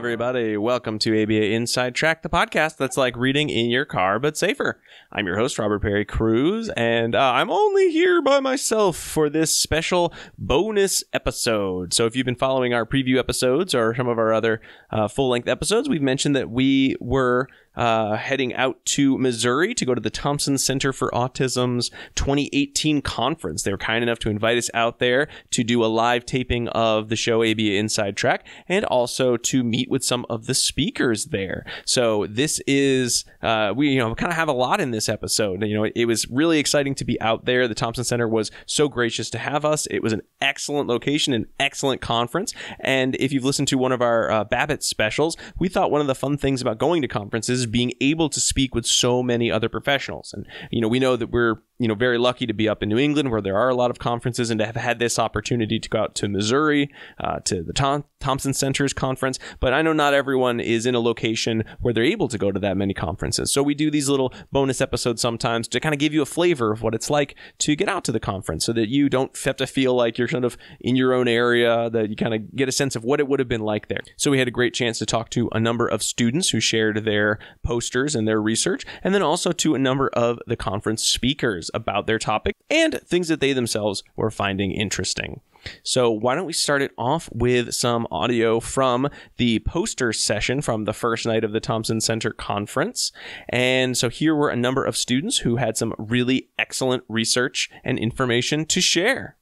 everybody. Welcome to ABA Inside Track, the podcast that's like reading in your car, but safer. I'm your host, Robert Perry Cruz, and I'm only here by myself for this special bonus episode. So if you've been following our preview episodes or some of our other full-length episodes, we've mentioned that we were heading out to Missouri to go to the Thompson Center for Autism's 2018 conference. They were kind enough to invite us out there to do a live taping of the show ABA Inside Track and also to meet with some of the speakers there. So this is, we kind of have a lot in this episode. It was really exciting to be out there. The Thompson Center was so gracious to have us. It was an excellent location, an excellent conference. And if you've listened to one of our Babbitt specials, we thought one of the fun things about going to conferences is being able to speak with so many other professionals. And, we know that we're, very lucky to be up in New England where there are a lot of conferences and to have had this opportunity to go out to Missouri, to the Thompson Center's conference. But I know not everyone is in a location where they're able to go to that many conferences. So we do these little bonus episodes sometimes to kind of give you a flavor of what it's like to get out to the conference so that you don't have to feel like you're sort of in your own area, that you kind of get a sense of what it would have been like there. So we had a great chance to talk to a number of students who shared their posters and their research, and then also to a number of the conference speakers about their topic and things that they themselves were finding interesting. So why don't we start it off with some audio from the poster session from the first night of the Thompson Center conference. And so here were a number of students who had some really excellent research and information to share.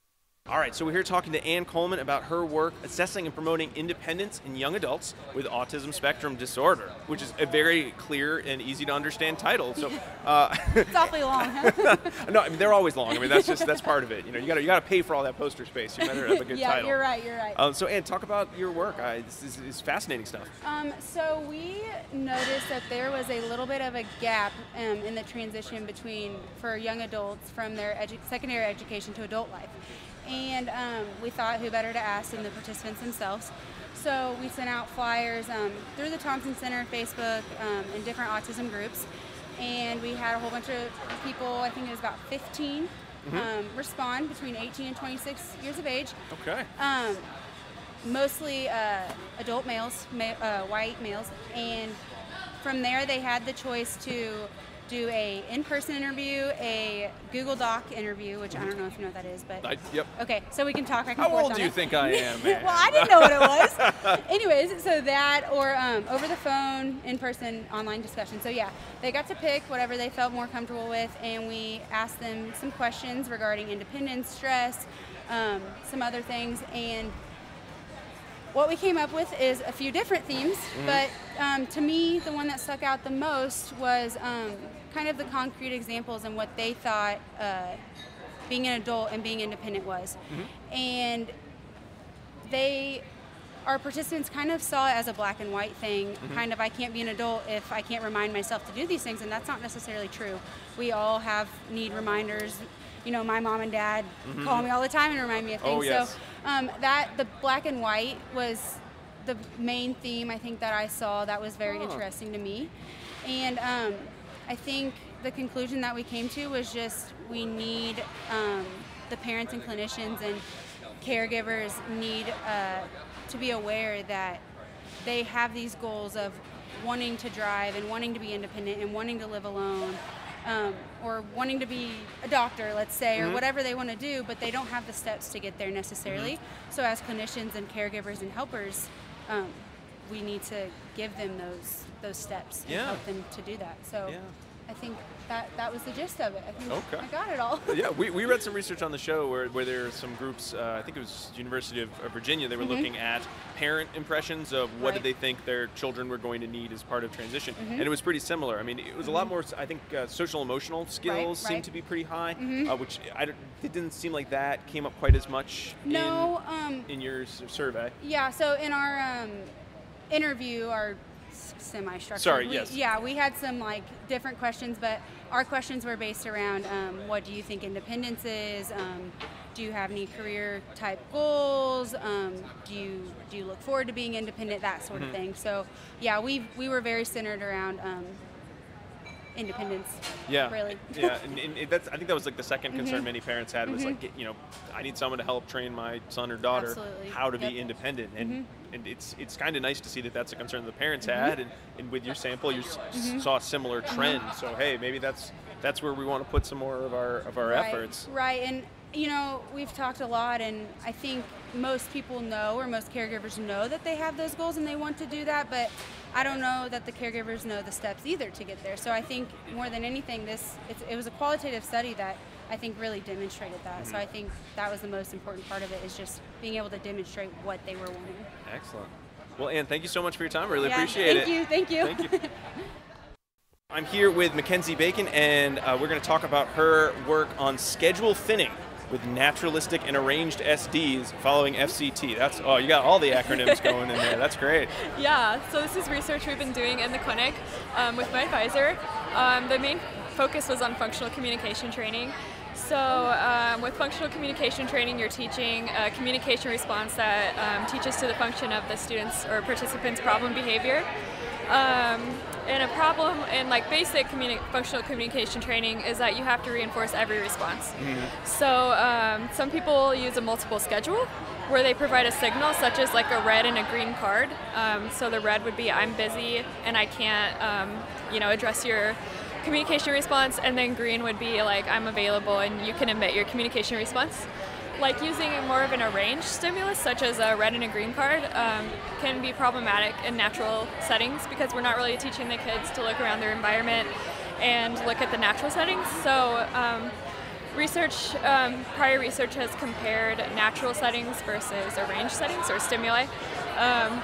All right, so we're here talking to Ann Coleman about her work assessing and promoting independence in young adults with autism spectrum disorder, which is a very clear and easy to understand title. So it's awfully long, huh? No, I mean they're always long. I mean that's part of it. You gotta pay for all that poster space. You better have a good title. Yeah, you're right. So Ann, talk about your work. This is fascinating stuff. So we noticed that there was a little bit of a gap in the transition for young adults from their secondary education to adult life. And we thought who better to ask than the participants themselves. So we sent out flyers through the Thompson Center, Facebook, and different autism groups. And we had a whole bunch of people, I think it was about 15, respond between 18 and 26 years of age. Okay. Mostly adult males, white males. And from there they had the choice to do a in-person interview, a Google Doc interview, which I don't know if you know what that is, but... Yep. Okay, so we can talk back and How forth old do you think I am, man? Well, I didn't know what it was. Anyways, so that, or over the phone, in-person, online discussion. So yeah, they got to pick whatever they felt more comfortable with, and we asked them some questions regarding independence, stress, some other things, and what we came up with is a few different themes, but to me, the one that stuck out the most was kind of the concrete examples and what they thought being an adult and being independent was. And our participants kind of saw it as a black and white thing, kind of I can't be an adult if I can't remind myself to do these things, and that's not necessarily true. We all need reminders. My mom and dad call me all the time and remind me of things. Oh, yes. So the black and white was the main theme I think that I saw that was very interesting to me. And I think the conclusion that we came to was just we need the parents and clinicians and caregivers need to be aware that they have these goals of wanting to drive and wanting to be independent and wanting to live alone. Or wanting to be a doctor, let's say, or whatever they want to do, but they don't have the steps to get there necessarily. So as clinicians and caregivers and helpers, we need to give them those steps and help them to do that. So I think that was the gist of it. I think I got it all. Yeah, we read some research on the show where there are some groups, I think it was University of Virginia, they were looking at parent impressions of what did they think their children were going to need as part of transition. And it was pretty similar. I mean, it was a lot more, I think, social emotional skills seemed to be pretty high, which it didn't seem like that came up quite as much in your survey. Yeah, so in our interview, our semi-structured. Sorry, yes. Yeah, we had some different questions, but our questions were based around what do you think independence is? Do you have any career type goals? Do you look forward to being independent? That sort of thing. So yeah, we were very centered around independence. Yeah. Really. Yeah, and that's, I think that was the second concern many parents had was I need someone to help train my son or daughter how to be independent. And and it's kind of nice to see that that's a concern the parents had, and with your sample, you saw a similar trend. So hey, maybe that's where we want to put some more of our efforts. Right, and you know, we've talked a lot, and I think most people know, or most caregivers know, that they have those goals and they want to do that, but I don't know that the caregivers know the steps either to get there. So I think more than anything, it was a qualitative study that I think really demonstrated that. So I think that was the most important part of it, is just being able to demonstrate what they were wanting. Excellent. Well, Ann, thank you so much for your time. I really appreciate it. Thank you. I'm here with Mackenzie Bacon, and we're going to talk about her work on schedule thinning with naturalistic and arranged SDs following FCT. You got all the acronyms going in there. That's great. Yeah, so this is research we've been doing in the clinic with my advisor. The main focus was on functional communication training. So with functional communication training, you're teaching a communication response that teaches to the function of the students' or participants' problem behavior. And a problem in like basic functional communication training is that you have to reinforce every response. So some people use a multiple schedule where they provide a signal such as like a red and a green card. So the red would be I'm busy and I can't address your communication response, and then green would be like I'm available and you can emit your communication response. Like using more of an arranged stimulus, such as a red and a green card, can be problematic in natural settings because we're not really teaching the kids to look around their environment and look at the natural settings. So prior research has compared natural settings versus arranged settings or stimuli.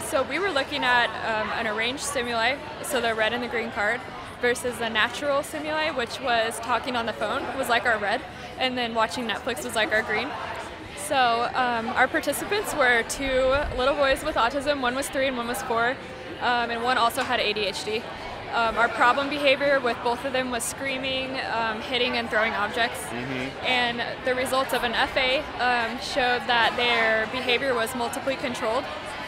So we were looking at an arranged stimuli, so the red and the green card, versus a natural stimuli, which was talking on the phone, was like our red, and then watching Netflix was like our green. So our participants were 2 little boys with autism. One was 3 and one was 4, and one also had ADHD. Our problem behavior with both of them was screaming, hitting, and throwing objects. And the results of an FA showed that their behavior was multiply controlled.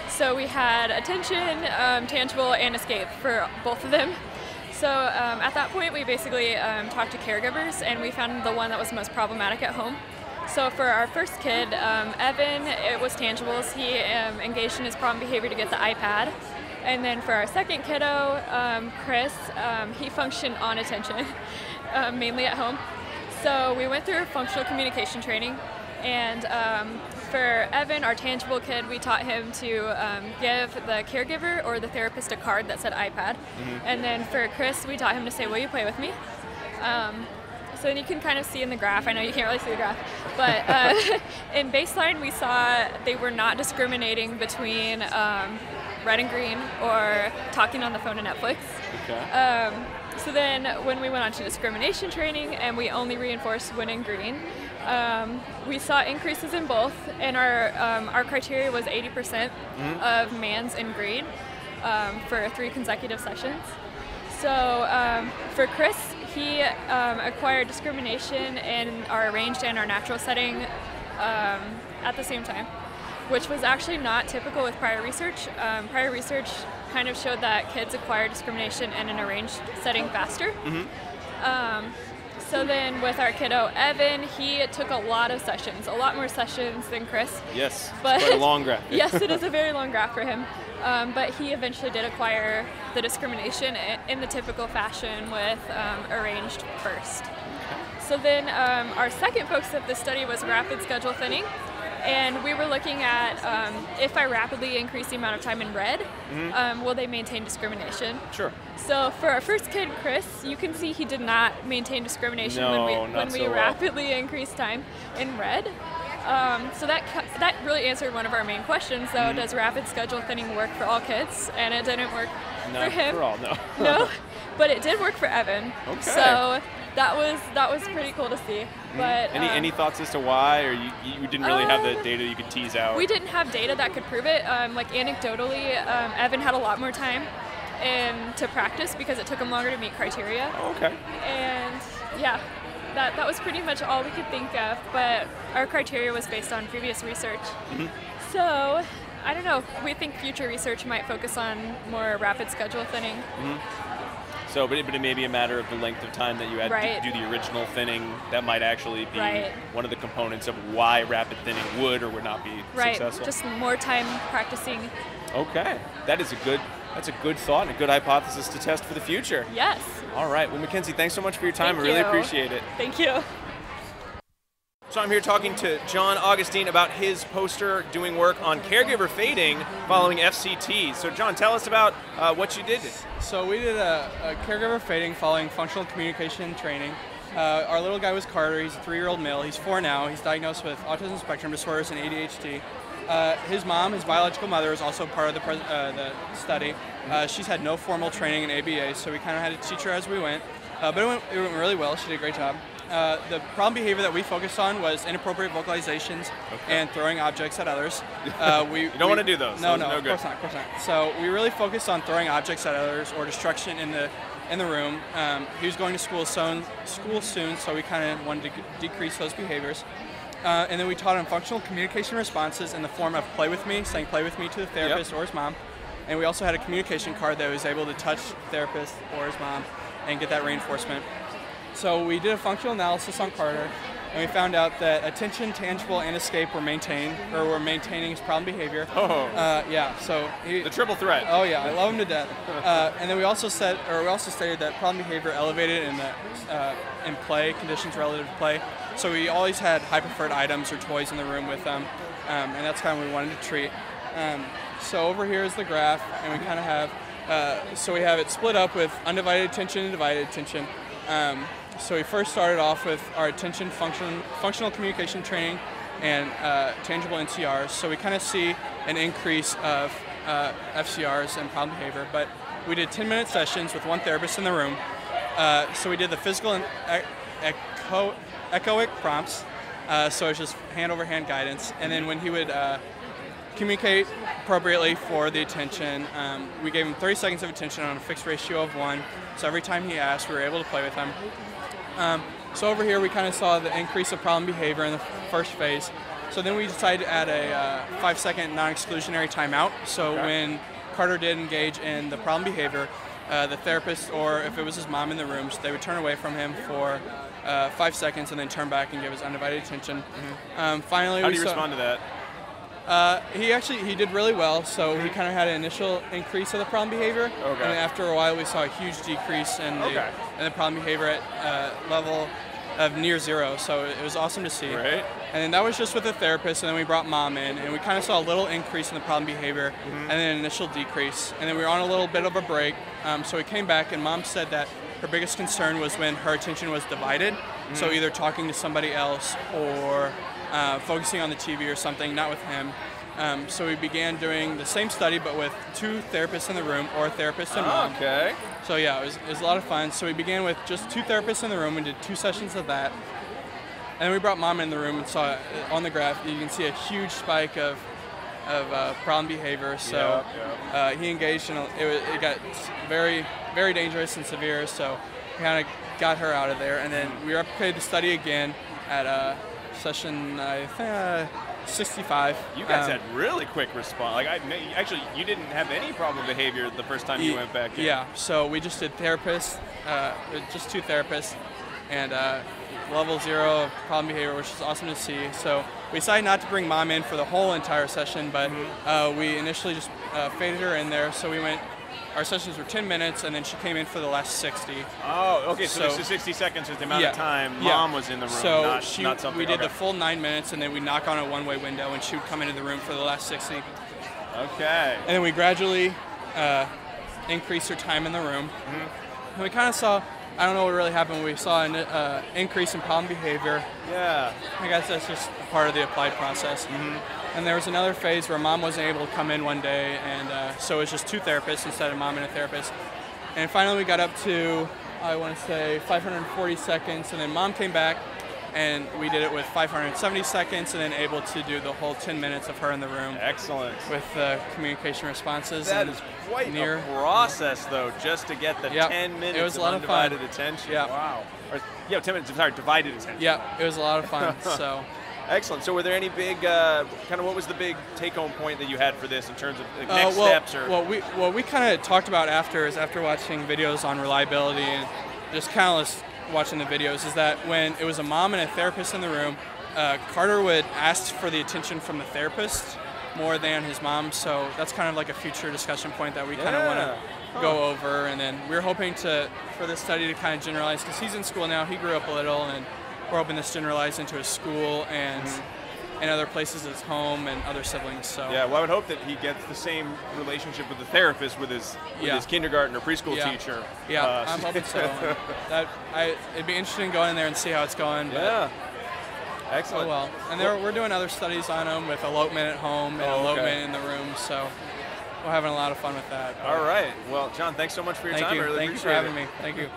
So we had attention, tangible, and escape for both of them. So at that point, we basically talked to caregivers, and we found the one that was most problematic at home. So for our first kid, Evan, it was tangibles. He engaged in his problem behavior to get the iPad. And then for our second kiddo, Chris, he functioned on attention, mainly at home. So we went through functional communication training. And for Evan, our tangible kid, we taught him to give the caregiver or the therapist a card that said iPad. And then for Chris, we taught him to say, "Will you play with me?" So then you can kind of see in the graph, I know you can't really see the graph, but in baseline we saw they were not discriminating between red and green or talking on the phone and Netflix. So then when we went on to discrimination training and we only reinforced when and green, we saw increases in both, and our criteria was 80% of mans in green for 3 consecutive sessions. So for Chris, he acquired discrimination in our arranged and our natural setting at the same time, which was actually not typical with prior research. Prior research kind of showed that kids acquire discrimination in an arranged setting faster. So then with our kiddo Evan, he took a lot of sessions, a lot more sessions than Chris. Yes, but it's quite a long graph. Yes, it is a very long graph for him. But he eventually did acquire the discrimination in the typical fashion with arranged first. So then our second focus of the study was rapid schedule thinning. And we were looking at if I rapidly increase the amount of time in red, will they maintain discrimination? Sure. So for our first kid, Chris, you can see he did not maintain discrimination when we rapidly increased time in red. So that really answered one of our main questions, though. Does rapid schedule thinning work for all kids? And it didn't work for him. For all, no. No, but it did work for Evan. Okay. So that was pretty cool to see. But any thoughts as to why, or you didn't really have the data you could tease out? We didn't have data that could prove it. Like anecdotally, Evan had a lot more time to practice because it took him longer to meet criteria. Okay. And yeah, that was pretty much all we could think of. But our criteria was based on previous research. So I don't know. We think future research might focus on more rapid schedule thinning. So, but it may be a matter of the length of time that you had to do the original thinning. That might actually be one of the components of why rapid thinning would or would not be successful. Just more time practicing. Okay, that's a good thought and a good hypothesis to test for the future. Yes. All right. Well, Mackenzie, thanks so much for your time. I really appreciate it. Thank you. So I'm here talking to John Augustine about his poster doing work on caregiver fading following FCT. So John, tell us about what you did. So we did a caregiver fading following functional communication training. Our little guy was Carter. He's a 3-year-old male. He's 4 now. He's diagnosed with autism spectrum disorders and ADHD. His mom, his biological mother, is also part of the study. She's had no formal training in ABA, so we kind of had to teach her as we went. But it went really well. She did a great job. The problem behavior that we focused on was inappropriate vocalizations and throwing objects at others. You don't want to do those. No, of course not. So we really focused on throwing objects at others or destruction in the room. He was going to school soon, so we kind of wanted to decrease those behaviors. And then we taught him functional communication responses in the form of play with me, saying play with me to the therapist or his mom. And we also had a communication card that was able to touch the therapist or his mom and get that reinforcement. So we did a functional analysis on Carter, and we found out that attention, tangible, and escape were maintaining his problem behavior. So the triple threat. Oh yeah, I love him to death. And then we also stated that problem behavior elevated in play conditions relative to play. So we always had high preferred items or toys in the room with them, and that's kind of what we wanted to treat. So over here is the graph, and we kind of have so we have it split up with undivided attention and divided attention. So we first started off with our attention functional communication training and tangible NCRs. So we kind of see an increase of FCRs and problem behavior. But we did 10-minute sessions with one therapist in the room. So we did the physical and echoic prompts. So it's just hand-over-hand guidance. And then when he would communicate appropriately for the attention, we gave him 30 seconds of attention on a fixed ratio of 1. So every time he asked, we were able to play with him. So over here, we kind of saw the increase of problem behavior in the first phase. So then we decided to add a 5-second non-exclusionary timeout. So when Carter did engage in the problem behavior, the therapist, or if it was his mom in the room, they would turn away from him for 5 seconds and then turn back and give his undivided attention. Finally, how do you respond to that? He did really well, so he kind of had an initial increase of the problem behavior, and then after a while we saw a huge decrease in the problem behavior at level of near 0, so it was awesome to see. Right. And then that was just with the therapist, and then we brought mom in, and we kind of saw a little increase in the problem behavior, and then an initial decrease. And then we were on a little bit of a break, so we came back, and mom said that her biggest concern was when her attention was divided, so either talking to somebody else or focusing on the TV or something, not with him. So we began doing the same study, but with 2 therapists in the room, or a therapist and mom. Okay. So yeah, it was a lot of fun. So we began with just 2 therapists in the room. We did 2 sessions of that. And then we brought mom in the room and saw on the graph, you can see a huge spike of problem behavior. So he engaged in it got very, very dangerous and severe. So we kind of got her out of there. And then we replicated the study again at session, I think, 65. You guys had really quick response. Actually, you didn't have any problem behavior the first time you went back in. Yeah, so we just did therapists, just 2 therapists, and level 0 of problem behavior, which is awesome to see. So we decided not to bring mom in for the whole entire session, but we initially just faded her in there. So our sessions were 10 minutes, and then she came in for the last 60. Oh, okay. So 60 seconds is the amount of time mom was in the room. So not something. We did the full 9 minutes, and then we knock on a one-way window, and she would come into the room for the last 60. Okay. And then we gradually increased her time in the room. And we kind of saw, I don't know what really happened, we saw an increase in problem behavior. Yeah. I guess that's just part of the applied process. And there was another phase where mom wasn't able to come in one day, and so it was just 2 therapists instead of mom and a therapist. And finally we got up to, I want to say, 540 seconds, and then mom came back, and we did it with 570 seconds, and then able to do the whole 10 minutes of her in the room. Excellent. With communication responses. That is quite a process, though, just to get the 10 minutes it was a lot of undivided fun. attention. Yeah. Wow. 10 minutes of divided attention. Yeah, it was a lot of fun. So Excellent. So were there any big, kind of what was the big take-home point that you had for this in terms of like, next steps? Or What we kind of talked about after watching videos on reliability and just countless watching the videos, is that when it was a mom and a therapist in the room, Carter would ask for the attention from the therapist more than his mom. So that's kind of like a future discussion point that we kind of want to go over. And then we're hoping for this study to kind of generalize, because he's in school now, he grew up a little, and we're hoping this generalized into his school and other places at his home and other siblings. So yeah, well, I would hope that he gets the same relationship with the therapist with his kindergarten or preschool teacher. Yeah, I'm hoping so. It'd be interesting going in there and see how it's going. But excellent. Oh well, and we're doing other studies on them with elopement at home and elopement in the room. So we're having a lot of fun with that. All right. Well, John, thanks so much for your time. You. I really Thank you for having me. Thank you.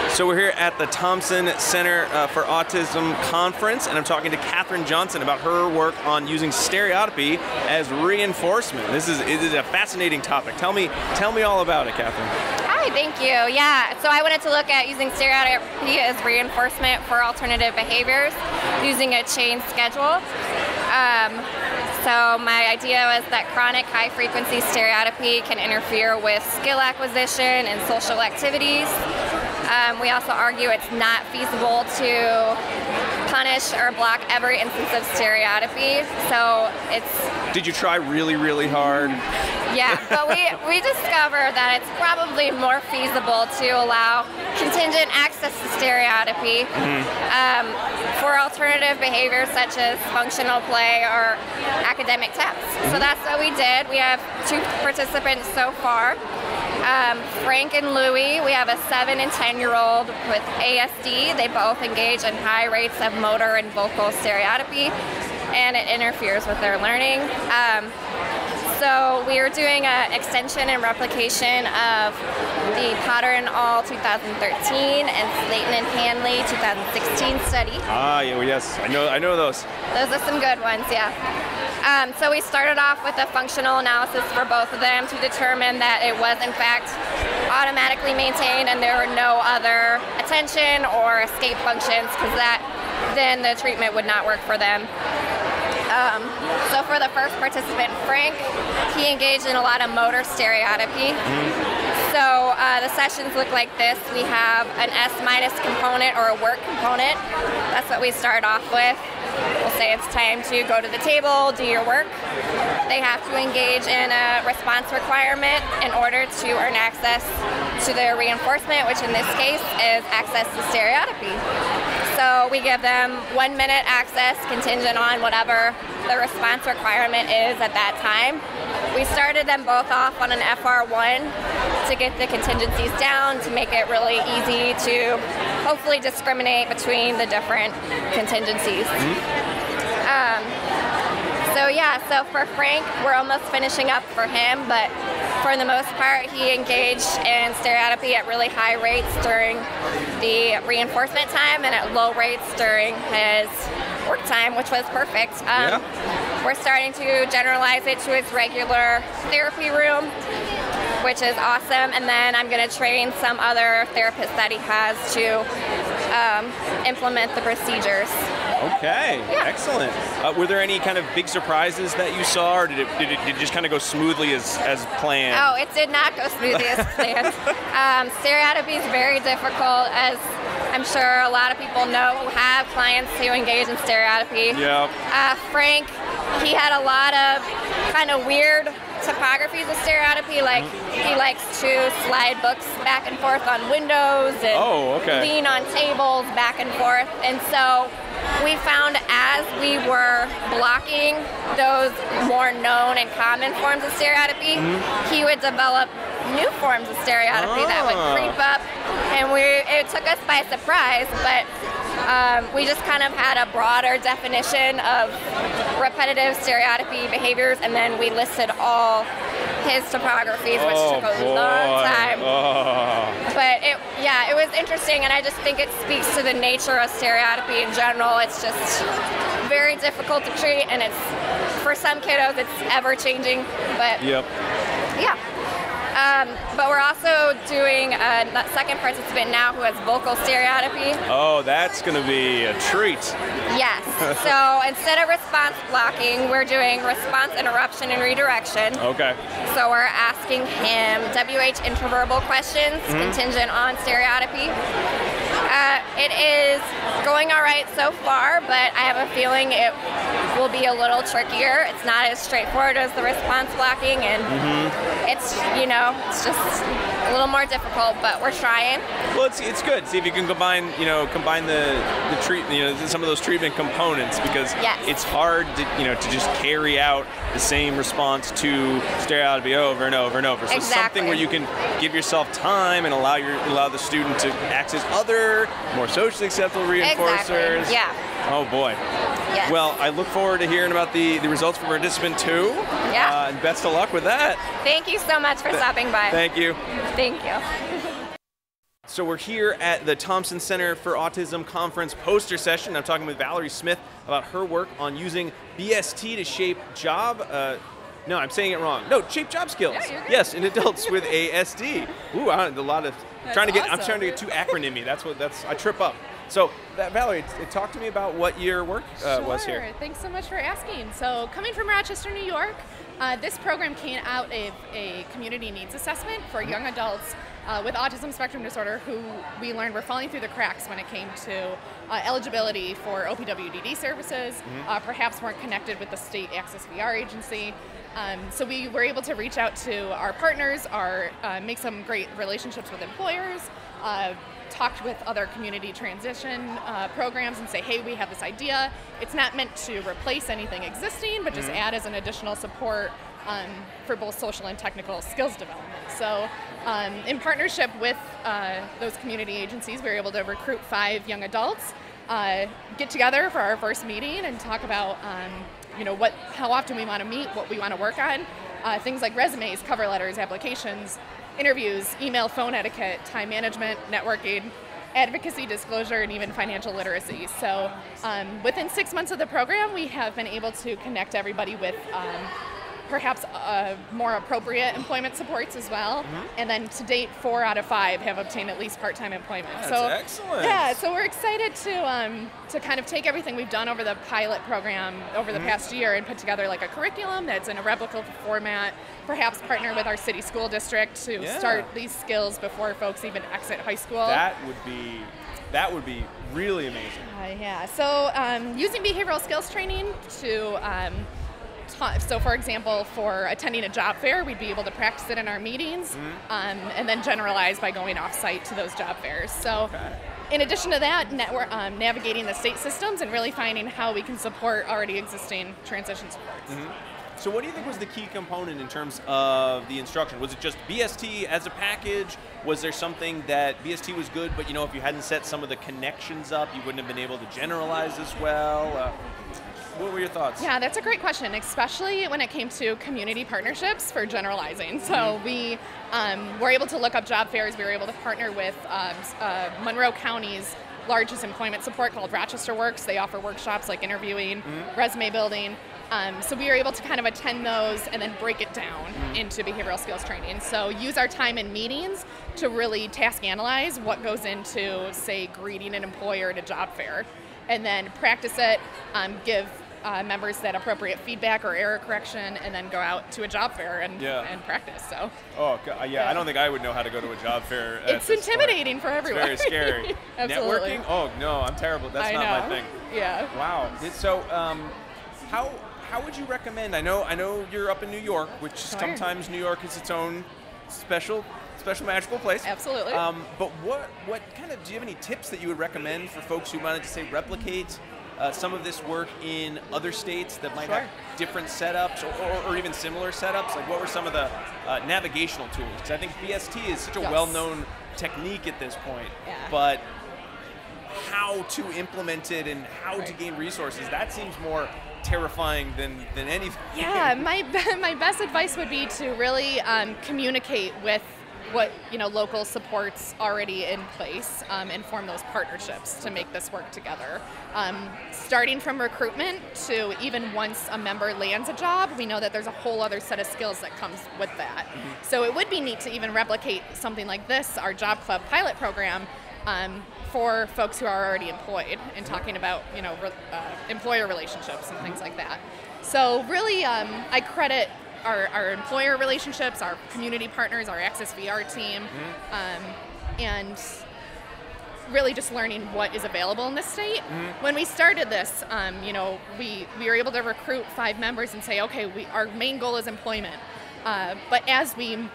So we're here at the Thompson Center for Autism conference, and I'm talking to Kathryn Johnson about her work on using stereotypy as reinforcement. It is a fascinating topic. Tell me all about it, Kathryn. Hi, thank you. Yeah, so I wanted to look at using stereotypy as reinforcement for alternative behaviors using a chain schedule. So my idea was that chronic high-frequency stereotypy can interfere with skill acquisition and social activities. We also argue it's not feasible to punish or block every instance of stereotypy. So Did you try really, really hard? Yeah, but we discovered that it's probably more feasible to allow contingent access to stereotypy for alternative behaviors such as functional play or academic tests. So that's what we did. We have 2 participants so far. Frank and Louie, we have a 7 and 10-year-old with ASD. They both engage in high rates of motor and vocal stereotypy, and it interferes with their learning. So we are doing an extension and replication of the Potter and All 2013 and Slayton and Hanley 2016 study. Yes, I know those. Those are some good ones, yeah. So we started off with a functional analysis for both of them to determine that it was in fact automatically maintained and there were no other attention or escape functions, because then the treatment would not work for them. So for the first participant, Frank, he engaged in a lot of motor stereotypy. So the sessions look like this. We have an S- component or a work component. That's what we start off with. We'll say it's time to go to the table, do your work. They have to engage in a response requirement in order to earn access to their reinforcement, which in this case is access to stereotypy. So we give them 1 minute access contingent on whatever the response requirement is at that time. We started them both off on an FR1 to get the contingencies down, to make it really easy to hopefully discriminate between the different contingencies. So for Frank, we're almost finishing up for him, but for the most part, he engaged in stereotypy at really high rates during the reinforcement time and at low rates during his work time, which was perfect. We're starting to generalize it to his regular therapy room, which is awesome, and then I'm going to train some other therapists that he has to implement the procedures. Okay, excellent. Were there any kind of big surprises that you saw, or did it just kind of go smoothly as planned? Oh, it did not go smoothly as planned. Stereotypy is very difficult, as I'm sure a lot of people know who have clients who engage in stereotypy. Yeah. Frank, he had a lot of kind of weird topographies of stereotypy, like he likes to slide books back and forth on windows and lean on tables back and forth. And so we found as we were blocking those more known and common forms of stereotypy, he would develop new forms of stereotypy that would creep up, and it took us by surprise, but we just kind of had a broader definition of repetitive stereotypy behaviors, and then we listed all his topographies, which took a long time. But it was interesting, and I just think it speaks to the nature of stereotypy in general. It's just very difficult to treat, and it's, for some kiddos, it's ever changing. But yeah. But we're also doing a second participant now who has vocal stereotypy. Oh, that's going to be a treat. Yes. So instead of response blocking, we're doing response interruption and redirection. Okay. So we're asking him WH intraverbal questions contingent on stereotypy. It is going all right so far, but I have a feeling it will be a little trickier. It's not as straightforward as the response blocking, and it's just a little more difficult, but we're trying. Well, it's good. See if you can combine the treatment, some of those treatment components, because it's hard to just carry out the same response to stereotypy over and over and over. So something where you can give yourself time and allow the student to access other more socially acceptable reinforcers. Exactly. Yeah. Oh boy. Yes. Well, I look forward to hearing about the results for participant 2. Yeah. And best of luck with that. Thank you so much for stopping by. Thank you. Thank you. So we're here at the Thompson Center for Autism Conference poster session. I'm talking with Valerie Smith about her work on using BST to shape job. No, I'm saying it wrong. No, shape job skills. Yeah, you're good. Yes, in adults with ASD. Ooh, a lot of That's trying to get. I'm awesome. trying to get too acronymy. I trip up. So, Valerie, talk to me about what your work was here. Sure. Thanks so much for asking. So, coming from Rochester, New York, this program came out of a community needs assessment for young adults with autism spectrum disorder who we learned were falling through the cracks when it came to eligibility for OPWDD services, perhaps weren't connected with the state Access VR agency. So we were able to reach out to our partners, make some great relationships with employers, talked with other community transition programs and say, hey, we have this idea. It's not meant to replace anything existing, but just add as an additional support for both social and technical skills development. So in partnership with those community agencies, we were able to recruit 5 young adults, get together for our first meeting and talk about how often we want to meet, what we want to work on, things like resumes, cover letters, applications, interviews, email, phone etiquette, time management, networking, advocacy, disclosure, and even financial literacy. So within 6 months of the program, we have been able to connect everybody with perhaps more appropriate employment supports as well. And then to date, 4 out of 5 have obtained at least part-time employment. That's excellent. Yeah, so we're excited to kind of take everything we've done over the pilot program over the past year and put together like a curriculum that's in a replicable format, perhaps partner with our city school district to start these skills before folks even exit high school. That would be really amazing. So using behavioral skills training to so for example, for attending a job fair, we'd be able to practice it in our meetings and then generalize by going off-site to those job fairs. So in addition to that, navigating the state systems and really finding how we can support already existing transition supports. So what do you think was the key component in terms of the instruction? Was it just BST as a package? Was there something that BST was good, but if you hadn't set some of the connections up, you wouldn't have been able to generalize as well? What were your thoughts? Yeah, that's a great question, especially when it came to community partnerships for generalizing. So we were able to look up job fairs. We were able to partner with Monroe County's largest employment support called Rochester Works. They offer workshops like interviewing, resume building. So we were able to kind of attend those and then break it down into behavioral skills training. So use our time in meetings to really task analyze what goes into, say, greeting an employer at a job fair, and then practice it, give members that appropriate feedback or error correction, and then go out to a job fair and practice. So. I don't think I would know how to go to a job fair. It's intimidating for everyone. It's very scary. Absolutely. Networking? Oh no, I'm terrible. That's not my thing. Yeah. Wow. So, how would you recommend? I know you're up in New York, which sometimes New York is its own special magical place. Absolutely. But what kind of, do you have any tips that you would recommend for folks who wanted to say replicate some of this work in other states that might have different setups or even similar setups? Like what were some of the navigational tools? Because I think BST is such a well-known technique at this point, but how to implement it and how to gain resources, that seems more terrifying than anything. Yeah, my best advice would be to really communicate with what local supports already in place, and form those partnerships to make this work together. Starting from recruitment to even once a member lands a job, we know that there's a whole other set of skills that comes with that. So it would be neat to even replicate something like this, our Job Club pilot program, for folks who are already employed, and talking about employer relationships and things like that. So really, I credit our employer relationships, our community partners, our Access VR team, and really just learning what is available in this state. When we started this, we were able to recruit 5 members and say, okay, our main goal is employment. But as we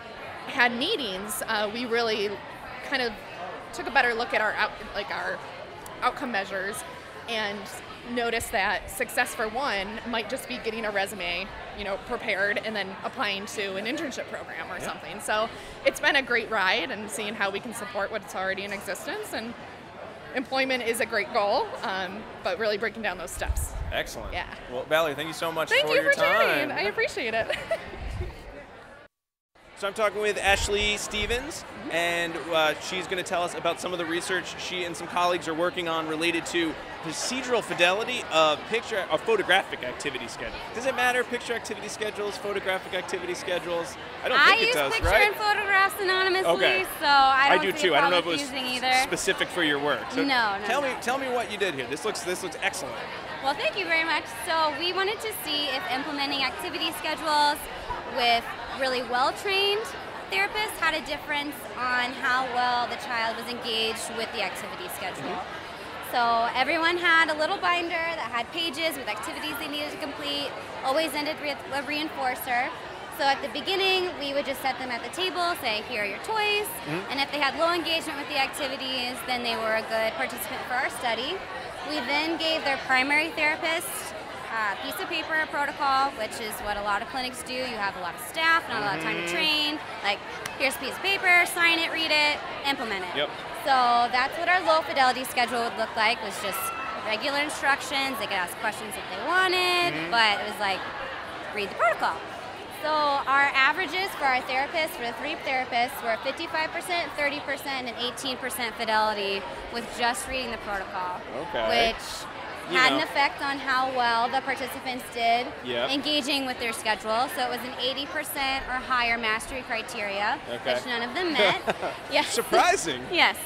had meetings, we really kind of took a better look at our outcome measures, and noticed that success for one might just be getting a resume, prepared and then applying to an internship program or something. So it's been a great ride, and seeing how we can support what's already in existence. And employment is a great goal, but really breaking down those steps. Excellent. Yeah. Well, Valerie, thank you so much Thank for you your for time. joining. I appreciate it. So I'm talking with Ashley Stevens, and she's going to tell us about some of the research she and some colleagues are working on related to procedural fidelity of photographic activity schedules. Does it matter, picture activity schedules, photographic activity schedules? I don't think it does, use picture right? and photographs synonymously, Okay. so I don't do see too. a I don't know problem if it was using either. specific for your work. So No. Tell me what you did here. This looks excellent. Well, thank you very much. So we wanted to see if implementing activity schedules with really well-trained therapists had a difference on how well the child was engaged with the activity schedule. So everyone had a little binder that had pages with activities they needed to complete, always ended with a reinforcer. So at the beginning, we would just set them at the table, say, here are your toys, and if they had low engagement with the activities, then they were a good participant for our study. We then gave their primary therapist a piece of paper, a protocol, which is what a lot of clinics do. You have a lot of staff, not a lot of time to train. Like, here's a piece of paper, sign it, read it, implement it. Yep. So that's what our low fidelity schedule would look like, was just regular instructions. They could ask questions if they wanted, but it was like, read the protocol. So our averages for our therapists, for the 3 therapists, were 55%, 30%, and 18% fidelity with just reading the protocol. Okay. Which had an effect on how well the participants did engaging with their schedule. So it was an 80% or higher mastery criteria, which none of them met. Yes. Surprising. Yes.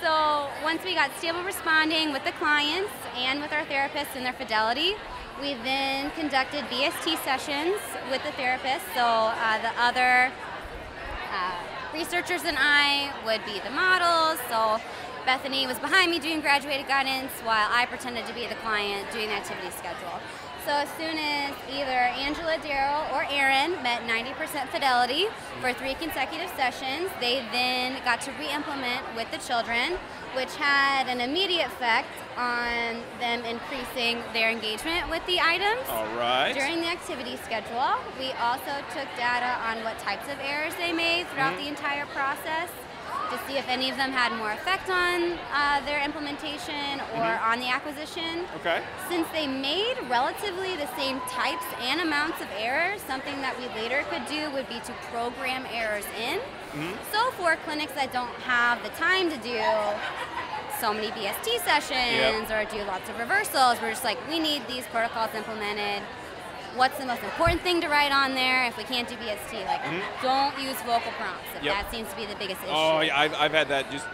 So once we got stable responding with the clients and with our therapists and their fidelity, we then conducted BST sessions with the therapist. So the other researchers and I would be the models. So Bethany was behind me doing graduated guidance while I pretended to be the client doing the activity schedule. So as soon as either Angela, Daryl, or Aaron met 90% fidelity for 3 consecutive sessions, they then got to re-implement with the children, which had an immediate effect on them increasing their engagement with the items. All right. During the activity schedule, we also took data on what types of errors they made throughout the entire process, to see if any of them had more effect on their implementation or on the acquisition. Okay. Since they made relatively the same types and amounts of errors, something that we later could do would be to program errors in. So for clinics that don't have the time to do so many BST sessions or do lots of reversals, we're just like, we need these protocols implemented. What's the most important thing to write on there if we can't do BST? Like, don't use vocal prompts. If that seems to be the biggest issue. Oh, yeah, I've had that, just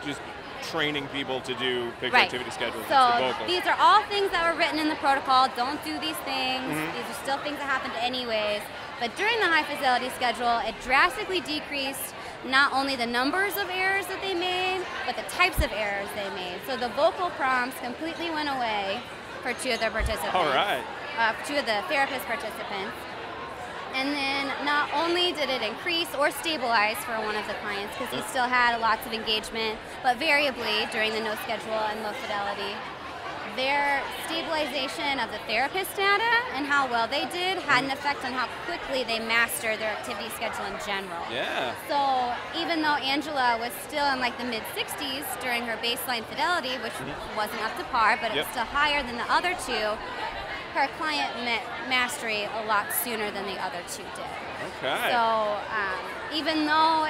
training people to do picture activity schedules. So these are all things that were written in the protocol. Don't do these things. These are still things that happened anyways. But during the high fidelity schedule, it drastically decreased not only the numbers of errors that they made, but the types of errors they made. So the vocal prompts completely went away for 2 of their participants. All right. 2 of the therapist participants. And then not only did it increase or stabilize for one of the clients, because he still had lots of engagement, but variably during the no schedule and low fidelity, their stabilization of the therapist data and how well they did had an effect on how quickly they mastered their activity schedule in general. Yeah. So even though Angela was still in like the mid-60s during her baseline fidelity, which wasn't up to par, but it was still higher than the other 2, her client met mastery a lot sooner than the other 2 did. Okay. So even though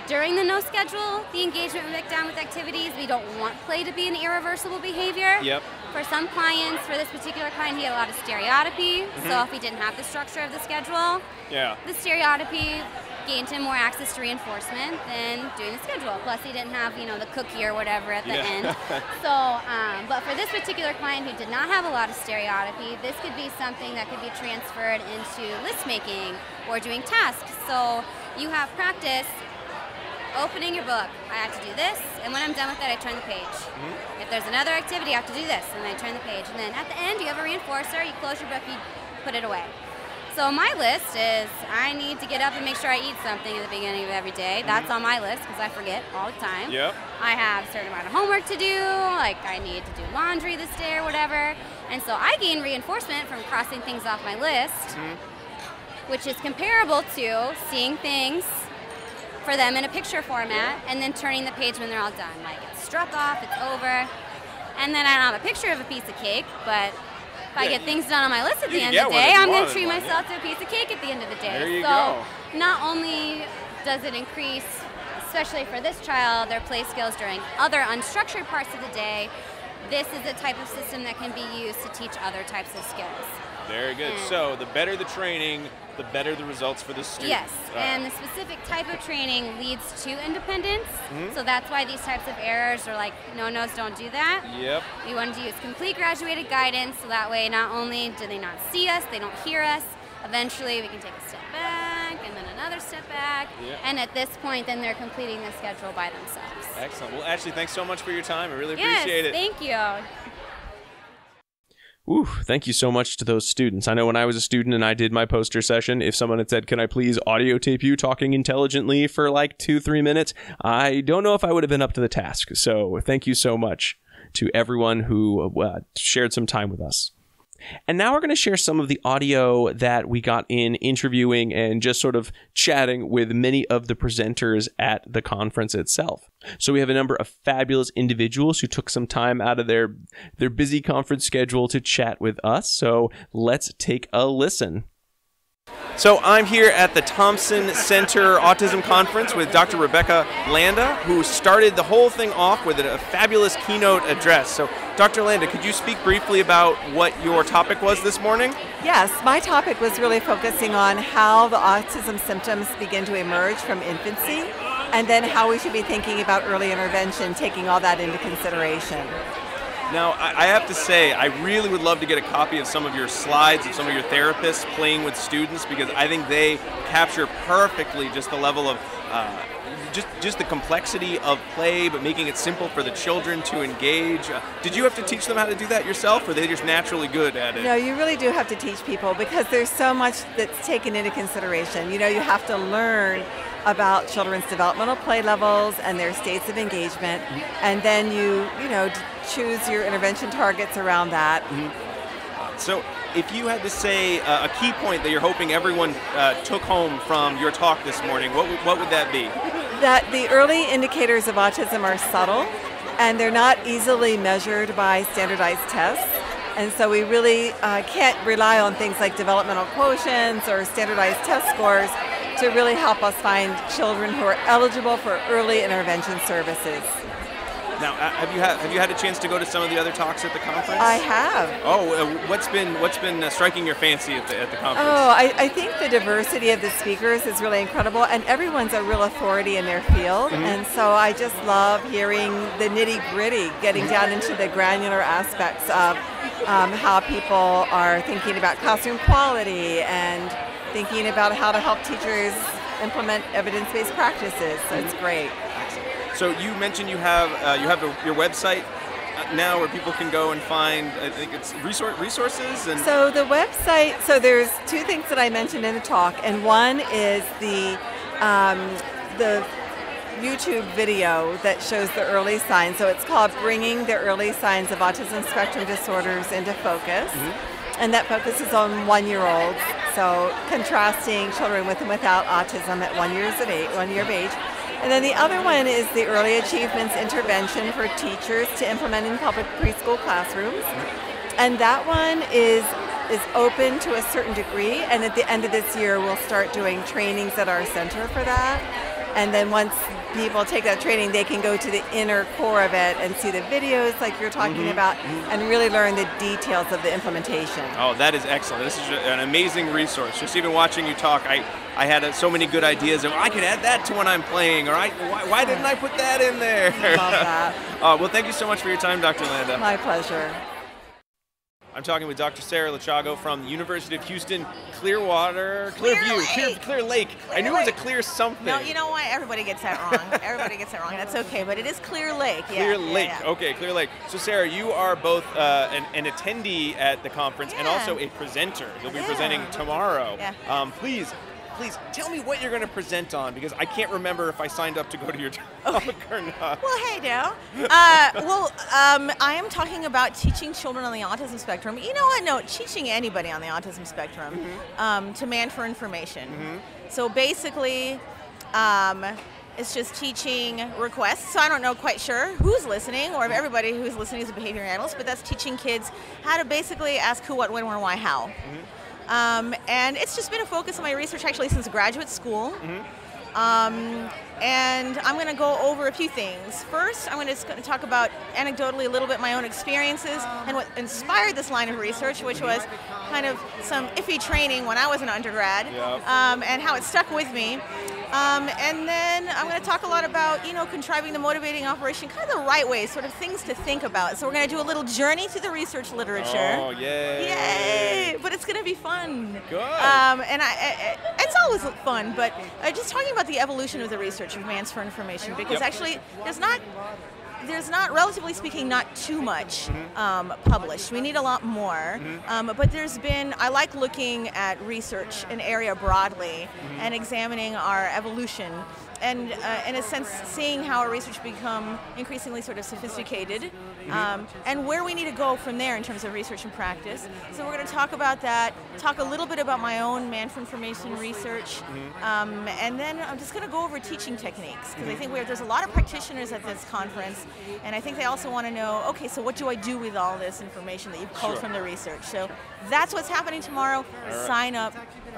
during the no schedule, the engagement we break down with activities. We don't want play to be an irreversible behavior. Yep. For some clients, for this particular client, he had a lot of stereotypy. So if he didn't have the structure of the schedule, the stereotypy gained him more access to reinforcement than doing the schedule. Plus, he didn't have, the cookie or whatever at the end. So, but for this particular client who did not have a lot of stereotypy, this could be something that could be transferred into list making or doing tasks. So you have practice opening your book. I have to do this, and when I'm done with it, I turn the page. If there's another activity, I have to do this, and I turn the page. And then at the end, you have a reinforcer, you close your book, you put it away. So my list is I need to get up and make sure I eat something at the beginning of every day. That's on my list because I forget all the time. I have a certain amount of homework to do, like I need to do laundry this day or whatever. And so I gain reinforcement from crossing things off my list, which is comparable to seeing things for them in a picture format and then turning the page when they're all done. Like it's struck off, it's over. And then I don't have a picture of a piece of cake, but if I get things done on my list at the end of the day, I'm going to treat myself to a piece of cake at the end of the day. There you go. Not only does it increase, especially for this child, their play skills during other unstructured parts of the day, this is a type of system that can be used to teach other types of skills. Very good. So the better the training, the better the results for the student. Yes, and the specific type of training leads to independence. So that's why these types of errors are like, no-nos, don't do that. We wanted to use complete graduated guidance, so that way not only do they not see us, they don't hear us. Eventually we can take a step back and then another step back. And at this point, then they're completing the schedule by themselves. Excellent. Well, Ashley, thanks so much for your time. I really appreciate it. Thank you. Ooh, thank you so much to those students. I know when I was a student and I did my poster session, if someone had said, can I please audio tape you talking intelligently for like 2-3 minutes, I don't know if I would have been up to the task. So thank you so much to everyone who shared some time with us. And now we're going to share some of the audio that we got in interviewing and just sort of chatting with many of the presenters at the conference itself. So we have a number of fabulous individuals who took some time out of their busy conference schedule to chat with us. So let's take a listen. So I'm here at the Thompson Center Autism Conference with Dr. Rebecca Landa, who started the whole thing off with a fabulous keynote address. So Dr. Landa, could you speak briefly about what your topic was this morning? Yes, my topic was really focusing on how the autism symptoms begin to emerge from infancy, and then how we should be thinking about early intervention, taking all that into consideration. Now, I have to say, I really would love to get a copy of some of your slides of some of your therapists playing with students, because I think they capture perfectly just the level of just the complexity of play, but making it simple for the children to engage. Did you have to teach them how to do that yourself, or are they just naturally good at it? No, you really do have to teach people, because there's so much that's taken into consideration. You have to learn about children's developmental play levels and their states of engagement, and then you choose your intervention targets around that. So if you had to say a key point that you're hoping everyone took home from your talk this morning, what would that be? That the early indicators of autism are subtle, and they're not easily measured by standardized tests. And so we really can't rely on things like developmental quotients or standardized test scores to really help us find children who are eligible for early intervention services. Now, have you had a chance to go to some of the other talks at the conference? I have. Oh, what's been striking your fancy at the conference? Oh, I think the diversity of the speakers is really incredible, and everyone's a real authority in their field. And so I just love hearing the nitty-gritty, getting down into the granular aspects of how people are thinking about classroom quality and thinking about how to help teachers implement evidence-based practices. So it's great. So you mentioned you have your website now where people can go and find, I think it's resources. And so the website, so there's two things that I mentioned in the talk, and one is the YouTube video that shows the early signs. So it's called Bringing the Early Signs of Autism Spectrum Disorders into Focus. And that focuses on 1-year-olds, so contrasting children with and without autism at 1 year of age. And then the other one is the Early Achievements Intervention for Teachers to Implement in Public Preschool Classrooms. And that one is open to a certain degree, and at the end of this year we'll start doing trainings at our center for that. And then once people take that training, they can go to the inner core of it and see the videos like you're talking about and really learn the details of the implementation. Oh, that is excellent. This is an amazing resource. Just even watching you talk, I had so many good ideas of I could add that to when I'm playing, or why didn't I put that in there? Love that. Well, thank you so much for your time, Dr. Landa. My pleasure. I'm talking with Dr. Sarah Lechago from the University of Houston, Clearwater, Clearview, Clear Lake. I knew it was a clear something. No, you know what? Everybody gets that wrong. Everybody gets that wrong. That's okay, but it is Clear Lake. Yeah, Clear Lake. Yeah. Okay, Clear Lake. So, Sarah, you are both an attendee at the conference and also a presenter. You'll be presenting tomorrow. Yeah. Please tell me what you're going to present on, because I can't remember if I signed up to go to your talk or not. Well, hey, Dale. I am talking about teaching children on the autism spectrum. You know what? No, teaching anybody on the autism spectrum to man for information. So basically, it's just teaching requests. So I don't know quite sure who's listening, or if everybody who's listening is a behavior analyst, but that's teaching kids how to basically ask who, what, when, where, why, how. And it's just been a focus of my research actually since graduate school. And I'm going to go over a few things. First, I'm going to talk about anecdotally a little bit my own experiences and what inspired this line of research, which was kind of some iffy training when I was an undergrad, and how it stuck with me. And then I'm going to talk a lot about, contriving the motivating operation, kind of the right way, sort of things to think about. So we're going to do a little journey through the research literature. Oh, yay! Yay! But it's going to be fun. Good. And it's always fun, but just talking about the evolution of the research of Mans for Information, because actually there's not, relatively speaking, not too much published. We need a lot more. But I like looking at research, an area broadly, and examining our evolution. And in a sense, seeing how our research become increasingly sort of sophisticated, and where we need to go from there in terms of research and practice. So we're going to talk about that, talk a little bit about my own Man for Information research, and then I'm just going to go over teaching techniques, because I think there's a lot of practitioners at this conference, and I think they also want to know, okay, so what do I do with all this information that you've culled from the research? So that's what's happening tomorrow. Right. Sign up,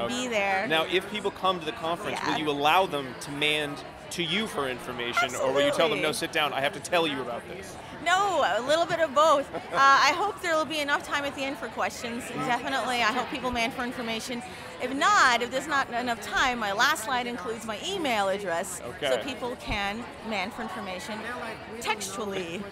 be there. Now, if people come to the conference, will you allow them to man to you for information, Absolutely. Or will you tell them, no, sit down, I have to tell you about this? No, a little bit of both. I hope there will be enough time at the end for questions. Definitely, I hope people man for information. If there's not enough time, my last slide includes my email address, so people can man for information textually.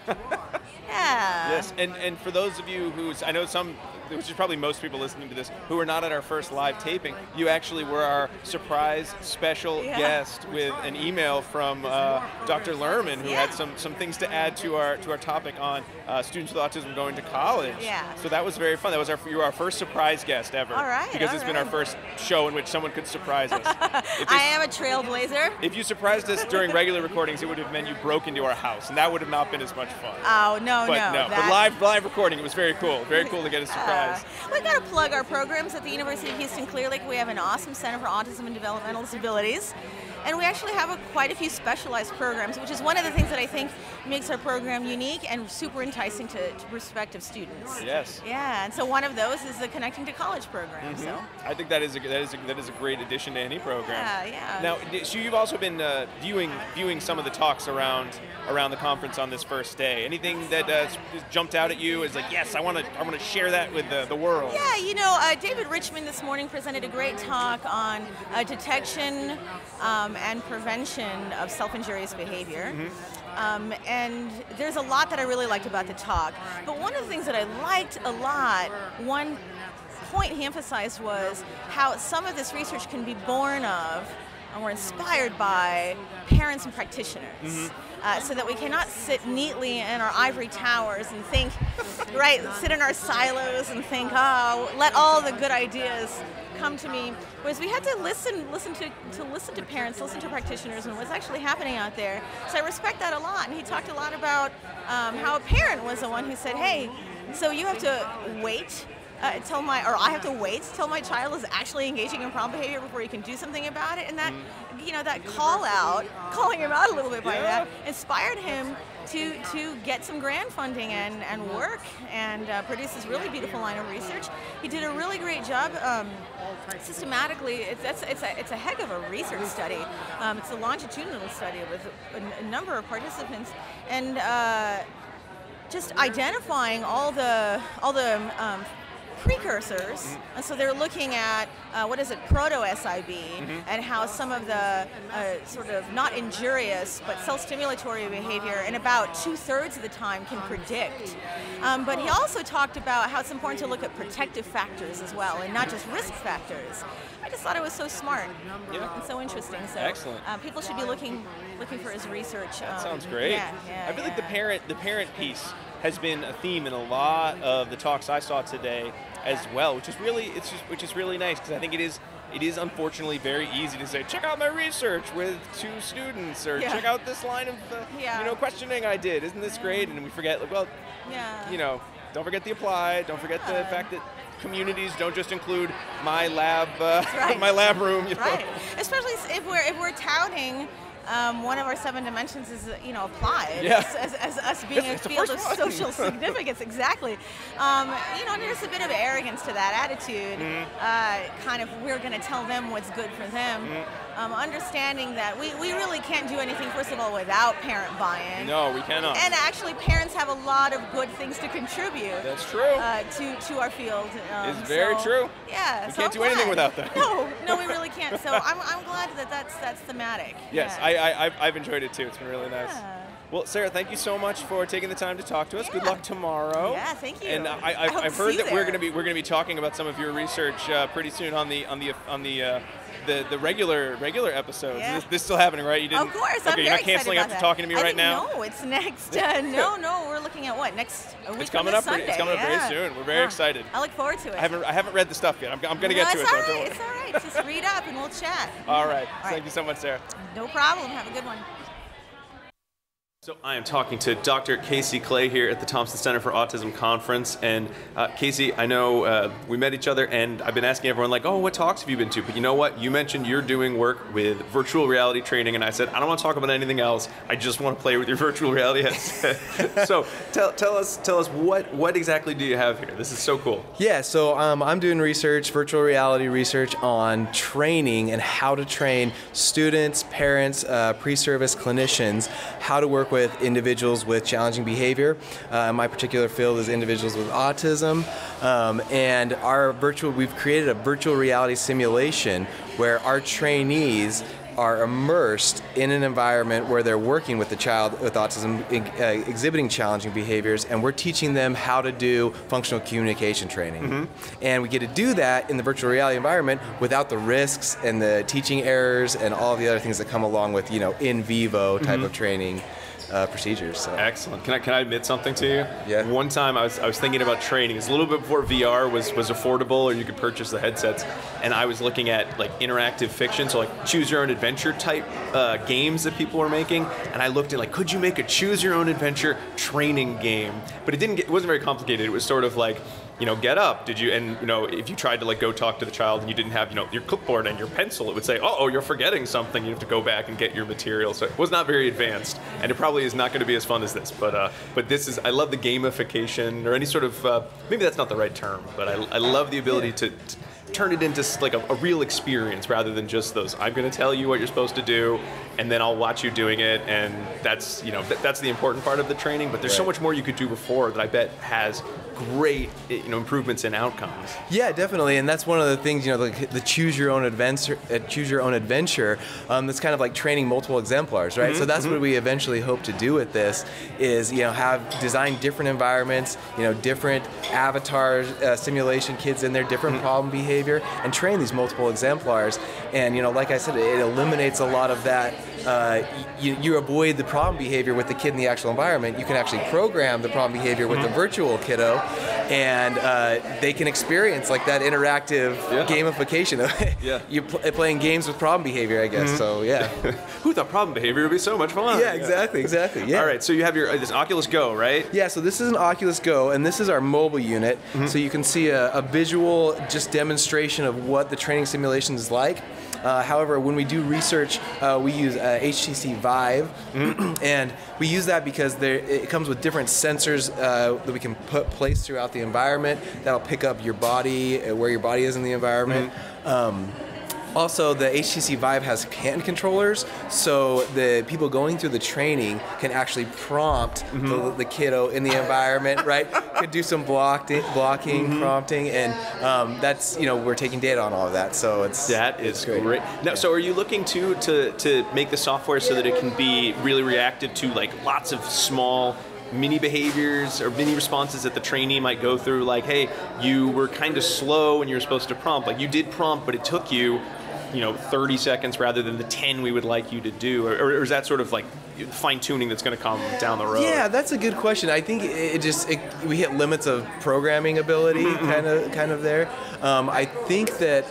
Yeah. Yes, and for those of you I know some, which is probably most people listening to this, who were not at our first live taping, you actually were our surprise special guest with an email from Dr. Lerman, who had some things to add to our topic on students with autism going to college. Yeah. So that was very fun. That was you were our first surprise guest ever. All right. Because it's been our first show in which someone could surprise us. I am a trailblazer. If you surprised us during regular recordings, it would have meant you broke into our house, and that would have not been as much fun. Oh, no. But live recording, it was very cool. Very cool to get a surprise. We got to plug our programs at the University of Houston Clear Lake. We have an awesome Center for Autism and Developmental Disabilities. And we actually have quite a few specialized programs, which is one of the things that I think makes our program unique and super enticing to prospective students. Yes. Yeah, and so one of those is the Connecting to College program. So I think that is a great addition to any program. Yeah. Now, so you've also been viewing some of the talks around the conference on this first day. Anything that jumped out at you as like, yes, I want to share that with the world? Yeah, David Richmond this morning presented a great talk on detection and prevention of self-injurious behavior. And there's a lot that I really liked about the talk. But one of the things that I liked a lot, one point he emphasized, was how some of this research can be born of or inspired by parents and practitioners. So that we cannot sit neatly in our ivory towers and think, sit in our silos and think, let all the good ideas come to me. Whereas we had to listen to parents, listen to practitioners, and what's actually happening out there. So I respect that a lot. And he talked a lot about how a parent was the one who said, hey, so you have to wait I have to wait till my child is actually engaging in problem behavior before you can do something about it. And that, that calling him out a little bit by that, inspired him to get some grant funding and work and produce this really beautiful line of research. He did a really great job systematically. It's a heck of a research study. It's a longitudinal study with a number of participants, and just identifying all the precursors. And so they're looking at proto-SIB, and how some of the sort of not injurious but self-stimulatory behavior in about 2/3 of the time can predict. But he also talked about how it's important to look at protective factors as well, and not just risk factors. I just thought it was so smart and so interesting. So excellent. People should be looking for his research. That sounds great. I feel like the parent piece has been a theme in a lot of the talks I saw today as well, which is really nice, because I think it is unfortunately very easy to say, check out my research with 2 students, or check out this line of questioning I did. Isn't this great? And we forget, don't forget the applied. Don't forget the fact that communities don't just include my lab, my lab room. Right. Especially if we're touting. One of our 7 dimensions is, applied as us being a field of social significance. Exactly. There's a bit of arrogance to that attitude. Kind of, we're going to tell them what's good for them. Understanding that we really can't do anything, first of all, without parent buy-in. No, we cannot. And actually, parents have a lot of good things to contribute. That's true. To our field. It's very true. Yeah. We can't do anything without that. No, we really can't. So I'm glad that's thematic. Yes, I've enjoyed it too. It's been really nice. Well, Sarah, thank you so much for taking the time to talk to us. Good luck tomorrow. Yeah, thank you. And I've heard that we're going to be talking about some of your research pretty soon on the regular episodes. Yeah. This still happening, right? You didn't. Of course, okay, I'm you're not canceling after talking to me right now. No, it's next. No, we're looking at what next? It's coming up. It's coming up very soon. We're very excited. I look forward to it. I haven't read the stuff yet. I'm going to get to it. It's all right. Just read up and we'll chat. All right. Thank you so much, Sarah. No problem. Have a good one. So I am talking to Dr. Casey Clay here at the Thompson Center for Autism Conference. And Casey, I know we met each other, and I've been asking everyone, like, oh, what talks have you been to? But you know what? You mentioned you're doing work with virtual reality training, and I said, I don't want to talk about anything else. I just want to play with your virtual reality headset. So tell us what exactly do you have here? This is so cool. Yeah, so I'm doing research, virtual reality research on training and how to train students, parents, pre-service clinicians, how to work with individuals with challenging behavior. My particular field is individuals with autism, and we've created a virtual reality simulation where our trainees are immersed in an environment where they're working with the child with autism exhibiting challenging behaviors, and we're teaching them how to do functional communication training. And we get to do that in the virtual reality environment without the risks and the teaching errors and all the other things that come along with, in vivo type of training procedures. So. Excellent. Can I admit something to you? Yeah. One time I was thinking about training. It's a little bit before VR was affordable, or you could purchase the headsets, and I was looking at like interactive fiction, so like choose your own adventure type games that people were making, and I looked at like, could you make a choose your own adventure training game? But it wasn't very complicated. It was sort of like, get up. Did you? And if you tried to like go talk to the child and you didn't have your clipboard and your pencil, it would say, oh, you're forgetting something. You have to go back and get your material. So it was not very advanced, and it probably is not going to be as fun as this. But this is, I love the gamification, or any sort of maybe that's not the right term, but I love the ability to turn it into like a real experience rather than just those, I'm going to tell you what you're supposed to do and then I'll watch you doing it, and that's that's the important part of the training, but there's so much more you could do before that I bet has great improvements in outcomes. Yeah, definitely, and that's one of the things, the choose your own adventure, that's kind of like training multiple exemplars, right? So that's what we eventually hope to do with this is have design different environments, different avatars, simulation kids in there, different problem behavior, and train these multiple exemplars. And like I said, it eliminates a lot of that. You avoid the problem behavior with the kid in the actual environment. You can actually program the problem behavior with the virtual kiddo, and they can experience like that interactive gamification. You're playing games with problem behavior, I guess. So yeah. Who thought problem behavior would be so much fun? Yeah, exactly. Yeah. All right, so you have this Oculus Go, right? Yeah, so this is an Oculus Go, and this is our mobile unit. So you can see a visual just demonstration of what the training simulation is like. However, when we do research, we use HTC Vive, and we use that because it comes with different sensors that we can place throughout the environment that'll pick up your body, where your body is in the environment. Also, the HTC Vive has hand controllers, so the people going through the training can actually prompt the kiddo in the environment, right? Could do some blocking, prompting, and that's, we're taking data on all of that, so it's great. Now, so are you looking to make the software so that it can be really reactive to like lots of small mini behaviors or mini responses that the trainee might go through, like, hey, you were kind of slow when you were supposed to prompt, like you did prompt, but it took you 30 seconds rather than the 10 we would like you to do, or is that sort of like fine-tuning that's going to come down the road? Yeah, that's a good question. I think we hit limits of programming ability kind of there. I think that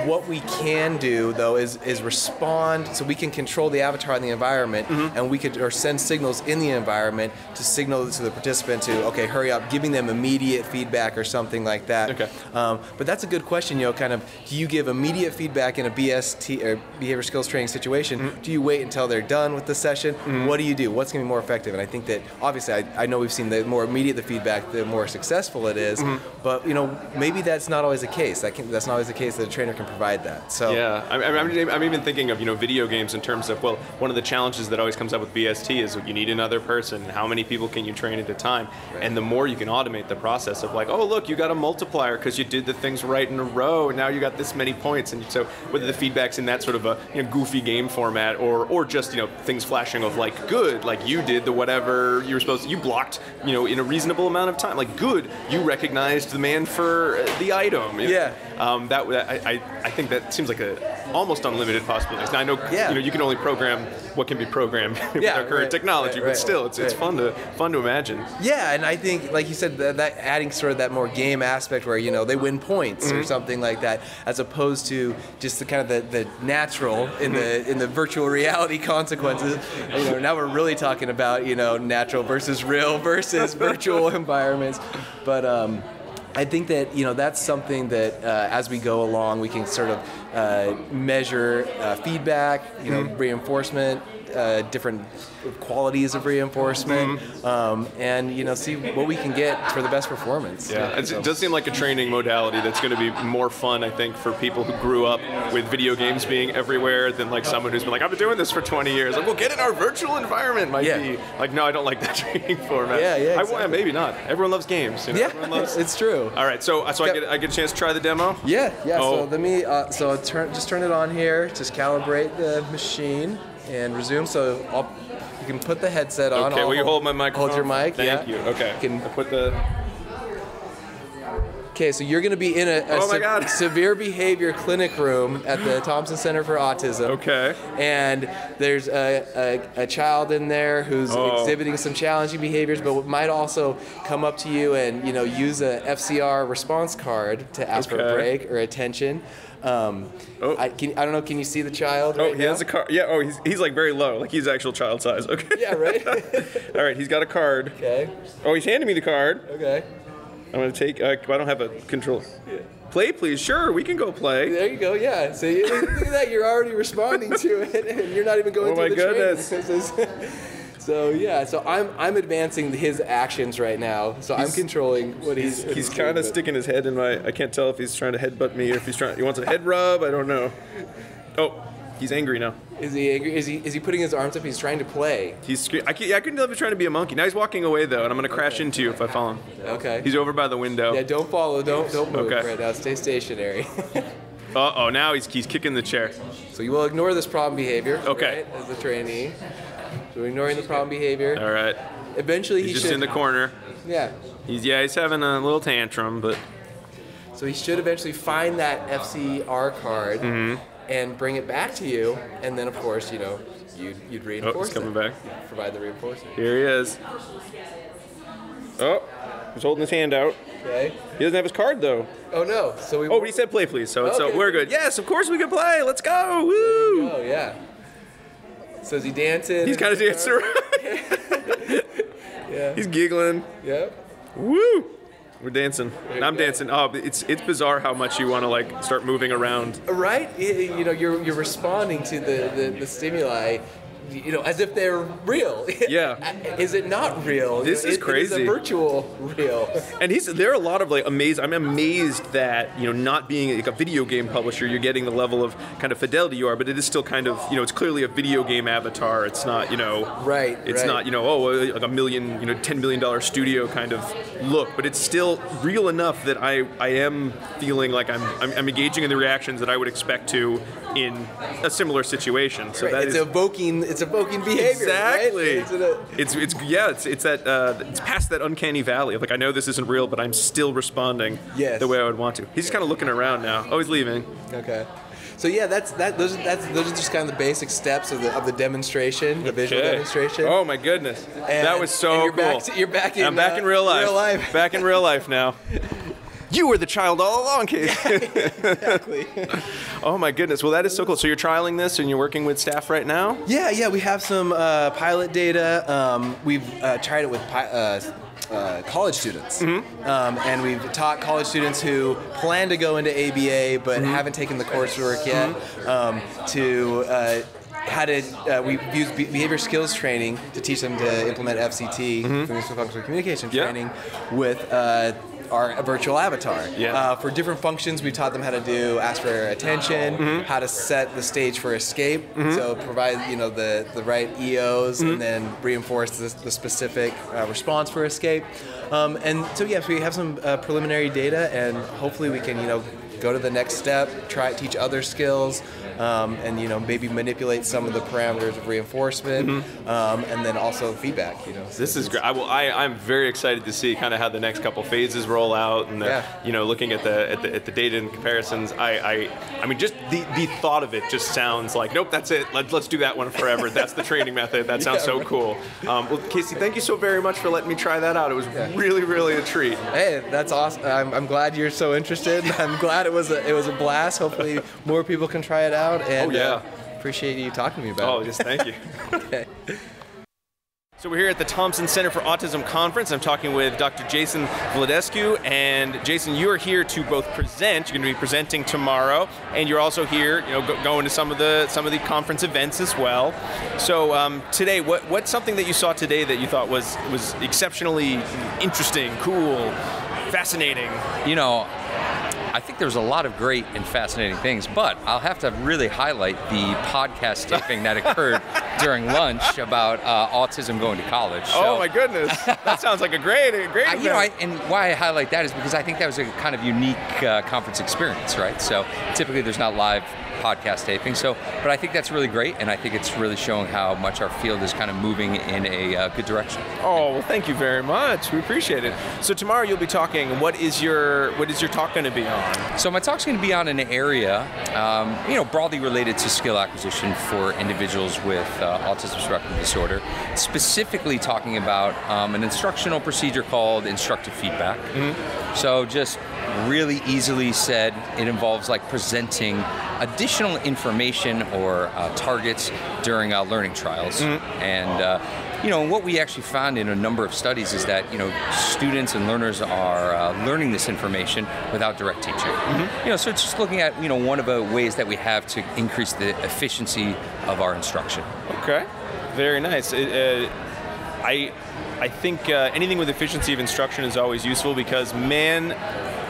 what we can do, though, is respond, so we can control the avatar in the environment, and we could send signals in the environment to signal to the participant to, okay, hurry up, giving them immediate feedback or something like that. Okay. But that's a good question, do you give immediate feedback in a BST or behavior skills training situation? Do you wait until they're done with the session? What do you do? What's going to be more effective? And I think that, obviously, I know we've seen the more immediate the feedback, the more successful it is, but, maybe that's not always the case. That's not always the case that a trainer can provide that. So yeah, I'm even thinking of video games in terms of, well, one of the challenges that always comes up with BST is you need another person. How many people can you train at a time? Right. And the more you can automate the process of like, oh look, you got a multiplier because you did the things right in a row, and now you got this many points. And so whether the feedback's in that sort of a goofy game format or just things flashing of like good, like you did the whatever you were supposed to, you blocked in a reasonable amount of time, like good, you recognized the man for the item. I think that seems like a almost unlimited possibilities. Now I know you can only program what can be programmed with our current technology, but still it's fun to imagine. Yeah, and I think, like you said, that adding sort of that more game aspect where they win points or something like that, as opposed to just the kind of the natural in the virtual reality consequences. Now we're really talking about natural versus real versus virtual environments, but. I think that that's something that as we go along we can sort of measure feedback, reinforcement, different qualities of reinforcement, and see what we can get for the best performance. Yeah, it does seem like a training modality that's going to be more fun, I think, for people who grew up with video games being everywhere than like someone who's been like, I've been doing this for 20 years. Like, well, get in our virtual environment. Might be like, no, I don't like that training format. Yeah, exactly. Maybe not. Everyone loves games. Everyone loves... it's true. All right, so I get a chance to try the demo. Yeah. Oh. So let me just turn it on here. Just calibrate the machine and resume. So you can put the headset on. Okay, will you hold my microphone? Hold your mic. Thank you. Okay. You can put the. Okay, so you're going to be in a severe behavior clinic room at the Thompson Center for Autism. Okay. And there's a child in there who's exhibiting some challenging behaviors, but might also come up to you and use a FCR response card to ask for a break or attention. I don't know. Can you see the child? He has a card. Yeah. He's like very low. Like he's actual child size. Okay. Yeah. Right. All right. He's got a card. Okay. Oh, he's handing me the card. Okay. I'm gonna take. I don't have a control. Yeah. Play, please. Sure, we can go play. There you go. Yeah. So look at that. You're already responding to it, and you're not even going through the training. So I'm advancing his actions right now. So I'm controlling what he's kind of sticking his head in my. I can't tell if he's trying to headbutt me or if he wants a head rub. I don't know. Oh, he's angry now. Is he angry? Is he putting his arms up? He's trying to play. He's I couldn't tell if he's trying to be a monkey. Now he's walking away though, and I'm gonna crash into you if I follow him. Okay. He's over by the window. Yeah, don't follow. Don't move right now. Stay stationary. Now he's kicking the chair. So you will ignore this problem behavior. Okay. Right, as the trainee. So we're ignoring the problem behavior. All right. Eventually he's just in the corner. Yeah. He's having a little tantrum, but. So he should eventually find that FCR card and bring it back to you, and then of course you'd reinforce he's coming back. You'd provide the reinforcement. Here he is. Oh, he's holding his hand out. Okay. He doesn't have his card though. Oh no. So but he said play please, so we're good. Yes, of course we can play. Let's go. Woo! Oh yeah. So is he dancing? He's kind of dancing around. Yeah. He's giggling. Yep. Woo! We're dancing. I'm dancing. Oh, it's bizarre how much you want to like start moving around. Right? You know, you're responding to the stimuli, you know, as if they're real. Yeah. Is it not real? This is crazy. It is a virtual real. And there are a lot of like I'm amazed that, you know, not being like a video game publisher, you're getting the level of kind of fidelity you are, but it is still kind of, you know, it's clearly a video game avatar. It's not, you know, right. It's not, you know, like $1 million, you know, $10 million studio kind of look, but it's still real enough that I am feeling like I'm engaging in the reactions that I would expect to in a similar situation. So that it's evoking behavior. Exactly. Right? It's past that uncanny valley of like, I know this isn't real, but I'm still responding the way I would want to. He's just kind of looking around now. Oh, he's leaving. Okay. So yeah, those are just kind of the basic steps of the demonstration, the visual demonstration. Oh my goodness, that was so cool. You're back in. I'm back in real life. Back in real life now. You were the child all along, Kate. Exactly. Oh my goodness. Well, that is so cool. So you're trialing this and you're working with staff right now? Yeah. We have some pilot data. We've tried it with college students, and we've taught college students who plan to go into ABA but haven't taken the coursework yet we've used behavior skills training to teach them to implement FCT, functional communication training, with our virtual avatar. For different functions, we taught them how to ask for attention, how to set the stage for escape, so provide, you know, the right EOs, and then reinforce the specific response for escape. And so yes, we have some preliminary data, and hopefully we can, you know, go to the next step, teach other skills, and, you know, maybe manipulate some of the parameters of reinforcement, and then also feedback. You know, this is great. I'm very excited to see kind of how the next couple phases roll out, and you know, looking at the data and comparisons. I mean, just the thought of it just sounds like, nope, that's it. Let's do that one forever. That's the training method. That sounds so cool. Well, Casey, thank you so very much for letting me try that out. It was really a treat. Hey, that's awesome. I'm glad you're so interested. I'm glad it was a blast. Hopefully more people can try it out. And appreciate you talking to me about it. Oh, yes, thank you. Okay. So we're here at the Thompson Center for Autism Conference. I'm talking with Dr. Jason Vladescu. And Jason, you are here to both present. You're going to be presenting tomorrow, and you're also here, you know, going to some of the conference events as well. So today, what's something that you saw today that you thought was exceptionally interesting, cool, fascinating? You know, I think there's a lot of great and fascinating things, but I'll have to really highlight the podcast taping that occurred during lunch about autism going to college. Oh my goodness, that sounds like a great event. You know, and why I highlight that is because I think that was a kind of unique conference experience, right? So typically there's not live podcast taping, but I think that's really great, and I think it's really showing how much our field is kind of moving in a good direction. Oh, well, thank you very much. We appreciate it. So tomorrow you'll be talking. What is your talk going to be on? So my talk's going to be on an area, you know, broadly related to skill acquisition for individuals with autism spectrum disorder. Specifically talking about an instructional procedure called instructive feedback. So just really easily said, it involves like presenting additional information or targets during learning trials. And you know, what we actually found in a number of studies is that, you know, students and learners are learning this information without direct teaching. You know, so it's just looking at, you know, one of the ways that we have to increase the efficiency of our instruction. Okay, very nice. I think anything with efficiency of instruction is always useful because, man,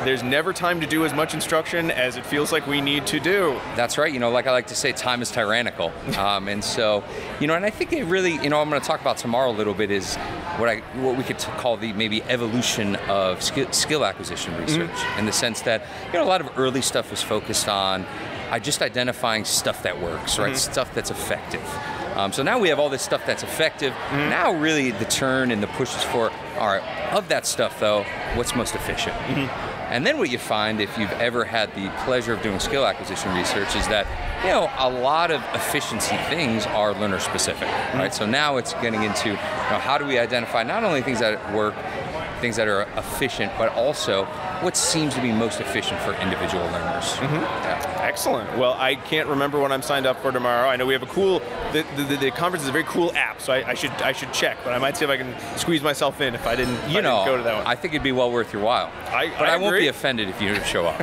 there's never time to do as much instruction as it feels like we need to do. That's right. You know, like I like to say, time is tyrannical. And so, you know, and I think it really, you know, I'm going to talk about tomorrow a little bit is what we could call the maybe evolution of skill acquisition research, in the sense that, you know, a lot of early stuff was focused on just identifying stuff that works, right? Stuff that's effective. So now we have all this stuff that's effective. Now really the turn and the push is for, all right, of that stuff though, what's most efficient? And then what you find, if you've ever had the pleasure of doing skill acquisition research, is that, you know, a lot of efficiency things are learner specific, right? So now it's getting into, you know, how do we identify not only things that work things that are efficient, but also what seems to be most efficient for individual learners. Yeah. Excellent. Well, I can't remember when I'm signed up for tomorrow. I know we have a cool, the conference is a very cool app, so I should check, but I might see if I can squeeze myself in if I didn't go to that one. I think it'd be well worth your while. I won't be offended if you show up.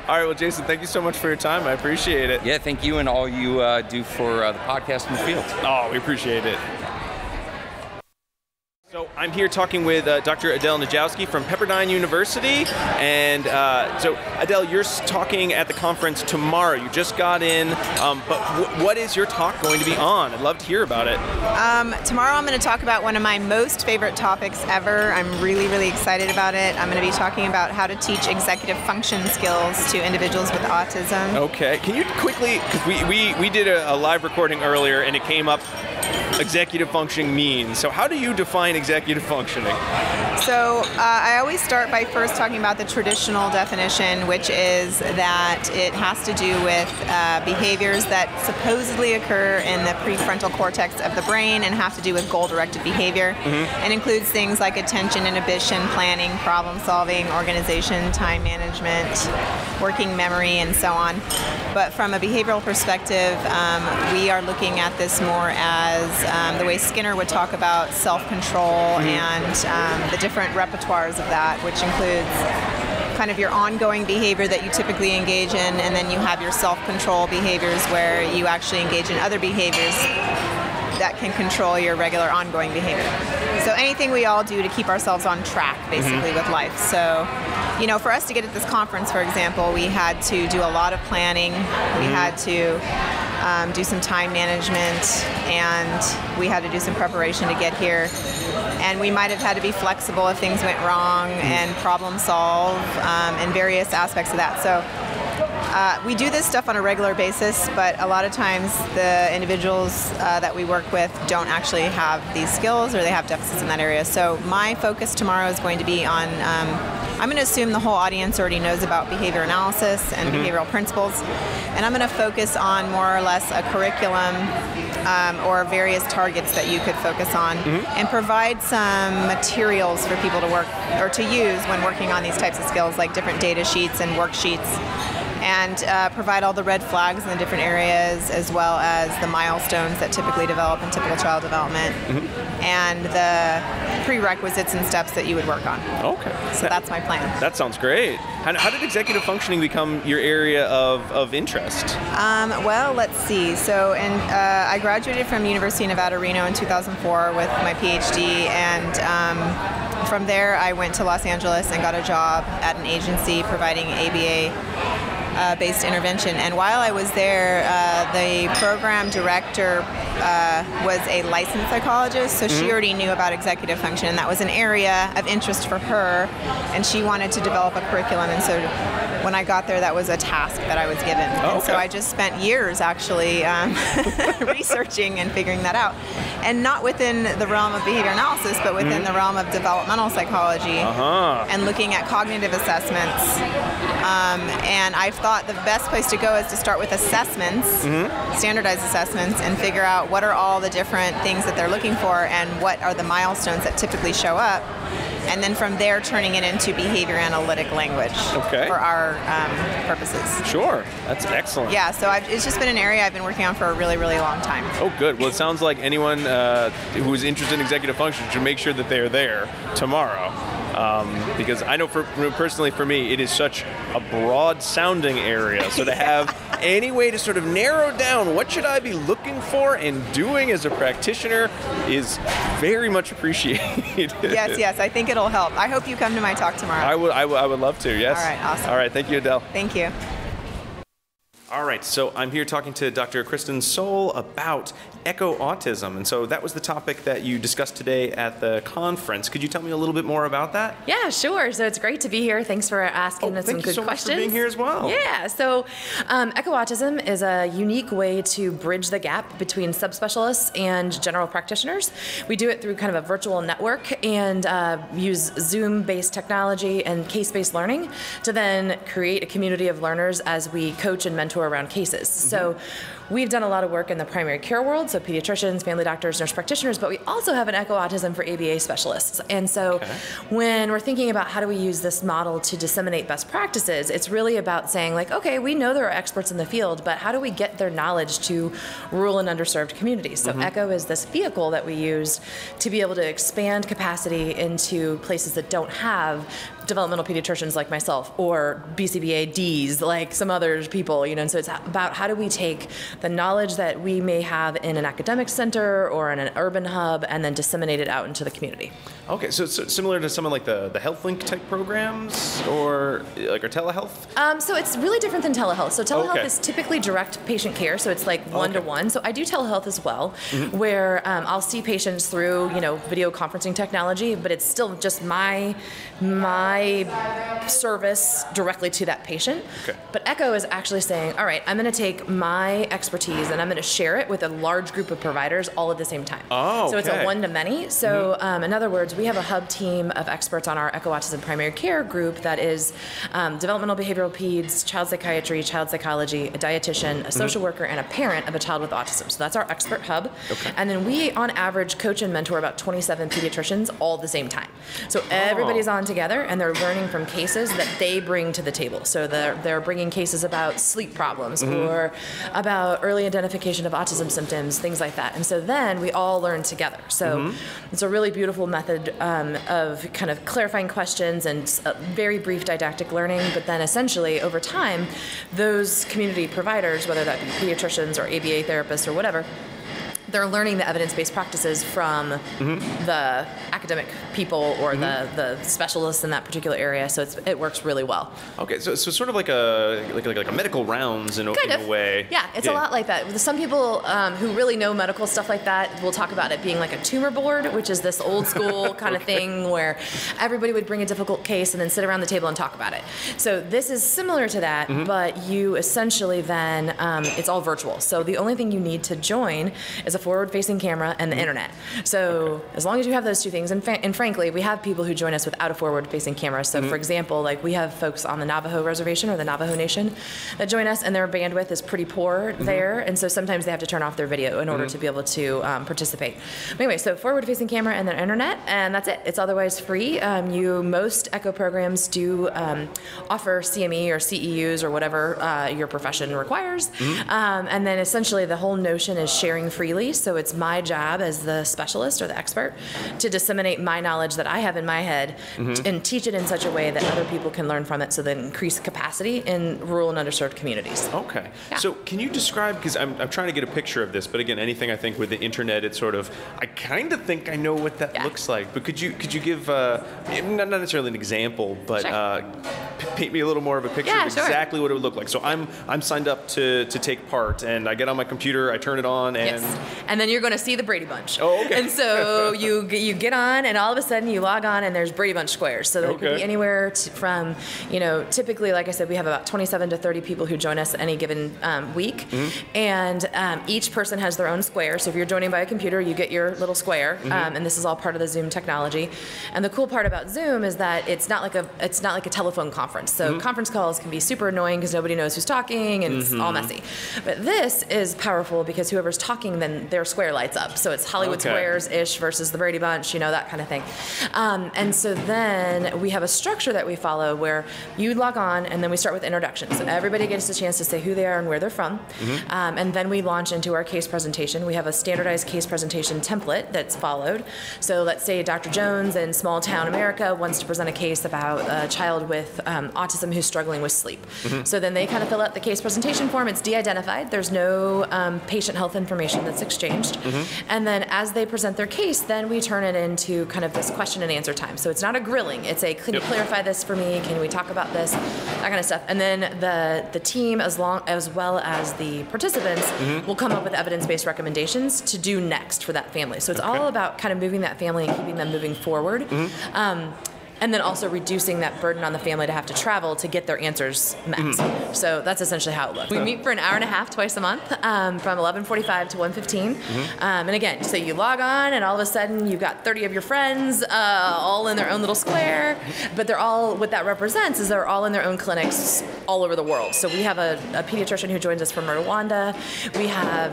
All right, well, Jason, thank you so much for your time. I appreciate it. Yeah, thank you and all you do for the podcast in the field. Oh, we appreciate it. So I'm here talking with Dr. Adel Najdowski from Pepperdine University, and so Adel, you're talking at the conference tomorrow. You just got in, but what is your talk going to be on? I'd love to hear about it. Tomorrow I'm going to talk about one of my most favorite topics ever. I'm really, really excited about it. I'm going to be talking about how to teach executive function skills to individuals with autism. Okay, can you quickly, because we did a live recording earlier and it came up executive functioning means. So how do you define executive functioning? So I always start by first talking about the traditional definition, which is that it has to do with behaviors that supposedly occur in the prefrontal cortex of the brain and have to do with goal-directed behavior. And includes things like attention, inhibition, planning, problem solving, organization, time management, working memory, and so on. But from a behavioral perspective, we are looking at this more as the way Skinner would talk about self-control and the different repertoires of that, which includes kind of your ongoing behavior that you typically engage in, and then you have your self-control behaviors where you actually engage in other behaviors that can control your regular ongoing behavior. So anything we all do to keep ourselves on track, basically, with life. So, you know, for us to get at this conference, for example, we had to do a lot of planning. We had to do some time management, and we had to do some preparation to get here. And we might have had to be flexible if things went wrong and problem solve in various aspects of that. So we do this stuff on a regular basis, but a lot of times the individuals that we work with don't actually have these skills, or they have deficits in that area. So my focus tomorrow is going to be on, I'm going to assume the whole audience already knows about behavior analysis and behavioral principles, and I'm going to focus on more or less a curriculum or various targets that you could focus on, and provide some materials for people to work or to use when working on these types of skills, like different data sheets and worksheets, and provide all the red flags in the different areas, as well as the milestones that typically develop in typical child development, and the prerequisites and steps that you would work on. Okay. So that's my plan. That sounds great. How did executive functioning become your area of interest? Well, let's see. So, I graduated from University of Nevada, Reno in 2004 with my PhD, and from there I went to Los Angeles and got a job at an agency providing ABA-based intervention. And while I was there, the program director was a licensed psychologist, so she already knew about executive function, and that was an area of interest for her, and she wanted to develop a curriculum. And so when I got there, that was a task that I was given. And so I just spent years actually researching and figuring that out. And not within the realm of behavior analysis, but within the realm of developmental psychology, and looking at cognitive assessments. And I've thought the best place to go is to start with assessments, standardized assessments, and figure out what are all the different things that they're looking for and what are the milestones that typically show up. And then from there, turning it into behavior analytic language for our purposes. Sure, that's excellent. Yeah, so it's just been an area I've been working on for a really, really long time. Oh, good. Well, it sounds like anyone who's interested in executive function should make sure that they are there tomorrow. Because I know personally for me, it is such a broad-sounding area. So to have any way to sort of narrow down what should I be looking for and doing as a practitioner is very much appreciated. Yes, I think it'll help. I hope you come to my talk tomorrow. I would love to, yes. All right, awesome. All right, thank you, Adel. Thank you. All right, so I'm here talking to Dr. Kristin Sohl about eco-autism, and so that was the topic that you discussed today at the conference. Could you tell me a little bit more about that? Yeah, sure. So it's great to be here. Thanks for asking us some good questions. Thank you so much for being here as well. Yeah, so eco-autism is a unique way to bridge the gap between subspecialists and general practitioners. We do it through kind of a virtual network and use Zoom-based technology and case-based learning to then create a community of learners as we coach and mentor mentor around cases. So we've done a lot of work in the primary care world, so pediatricians, family doctors, nurse practitioners, but we also have an Echo Autism for ABA specialists. And so when we're thinking about how do we use this model to disseminate best practices, it's really about saying like, okay, we know there are experts in the field, but how do we get their knowledge to rural and underserved communities? So Echo is this vehicle that we use to be able to expand capacity into places that don't have developmental pediatricians like myself or BCBA Ds like some other people, you know, and so it's about how do we take the knowledge that we may have in an academic center or in an urban hub and then disseminate it out into the community. Okay, so similar to some of like the HealthLink type programs or like our telehealth? So it's really different than telehealth. So telehealth is typically direct patient care, so it's like one-to-one. So I do telehealth as well, where I'll see patients through, you know, video conferencing technology, but it's still just my service directly to that patient. But Echo is actually saying, all right, I'm going to take my expertise and I'm going to share it with a large group of providers all at the same time. So it's a one-to-many. So in other words, we have a hub team of experts on our Echo Autism primary care group that is developmental behavioral peds, child psychiatry, child psychology, a dietitian, a social worker, and a parent of a child with autism. So that's our expert hub. And then we, on average, coach and mentor about 27 pediatricians all at the same time. So everybody's on together and they're learning from cases that they bring to the table. So they're bringing cases about sleep problems or about early identification of autism symptoms, things like that. And so then we all learn together. So it's a really beautiful method of kind of clarifying questions and very brief didactic learning, but then essentially over time, those community providers, whether that be pediatricians or ABA therapists or whatever, they're learning the evidence-based practices from the academic people or the specialists in that particular area. So it works really well. Okay, so sort of like a medical rounds in a way. Yeah, it's a lot like that. Some people who really know medical stuff like that will talk about it being like a tumor board, which is this old school kind of thing where everybody would bring a difficult case and then sit around the table and talk about it. So this is similar to that, but you essentially then, it's all virtual. So the only thing you need to join is a forward-facing camera and the internet. So as long as you have those two things, and frankly, we have people who join us without a forward-facing camera. So for example, like we have folks on the Navajo reservation or the Navajo Nation that join us, and their bandwidth is pretty poor there, and so sometimes they have to turn off their video in order to be able to participate. But anyway, so forward-facing camera and then internet, and that's it. It's otherwise free. Most Echo programs do offer CME or CEUs or whatever your profession requires, and then essentially the whole notion is sharing freely. So it's my job as the specialist or the expert to disseminate my knowledge that I have in my head and teach it in such a way that other people can learn from it, so then increase capacity in rural and underserved communities. Okay. Yeah. So can you describe, because I'm trying to get a picture of this, but again, anything I think with the internet, it's sort of, I kind of think I know what that looks like, but could you give, not necessarily an example, but paint me a little more of a picture of exactly what it would look like. So I'm signed up to take part, and I get on my computer, I turn it on, and... And then you're going to see the Brady Bunch. And so you get on, and all of a sudden you log on, and there's Brady Bunch squares. So there could be anywhere from, typically, like I said, we have about 27 to 30 people who join us any given week, and each person has their own square. So if you're joining by a computer, you get your little square, and this is all part of the Zoom technology. And the cool part about Zoom is that it's not like a telephone conference. So conference calls can be super annoying because nobody knows who's talking, and it's all messy. But this is powerful because whoever's talking, then their square lights up. So it's Hollywood Squares-ish versus the Brady Bunch, that kind of thing. And so then we have a structure that we follow where you log on, and then we start with introductions. So everybody gets a chance to say who they are and where they're from. And then we launch into our case presentation. We have a standardized case presentation template that's followed. So let's say Dr. Jones in small town America wants to present a case about a child with autism who's struggling with sleep. So then they kind of fill out the case presentation form. It's de-identified. There's no patient health information that's exchanged. And then as they present their case, then we turn it into kind of this question and answer time. So it's not a grilling. It's a, can you clarify this for me? Can we talk about this? That kind of stuff. And then the team, as well as the participants, will come up with evidence-based recommendations to do next for that family. So it's all about kind of moving that family and keeping them moving forward. and then also reducing that burden on the family to have to travel to get their answers met. So that's essentially how it looks. We meet for an hour and a half twice a month, from 11:45 to 1:15. And again, so you log on and all of a sudden you've got 30 of your friends all in their own little square, but they're all, what that represents is they're all in their own clinics all over the world. So we have a pediatrician who joins us from Rwanda. We have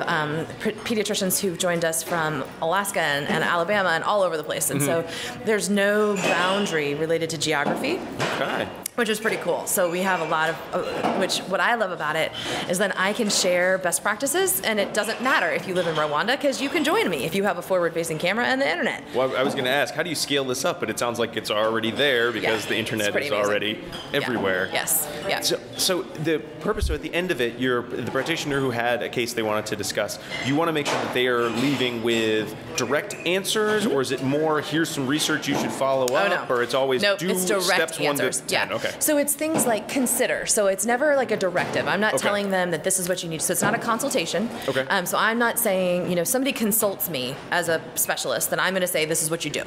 pediatricians who've joined us from Alaska and Alabama and all over the place. And so there's no boundary related to geography. Okay. Which is pretty cool. So we have a lot of, what I love about it is then I can share best practices, and it doesn't matter if you live in Rwanda because you can join me if you have a forward-facing camera and the internet. Well, I was going to ask, how do you scale this up? But it sounds like it's already there because the internet is already everywhere. Yes. Yeah. So the purpose, so at the end of it, you're the practitioner who had a case they wanted to discuss. You want to make sure that they are leaving with direct answers, or is it more, here's some research you should follow up, or it's always do it's direct steps answers. 1 to 10? Okay. So it's things like consider. So it's never like a directive. I'm not telling them that this is what you need. So it's not a consultation. Okay. So I'm not saying, somebody consults me as a specialist, then I'm going to say this is what you do.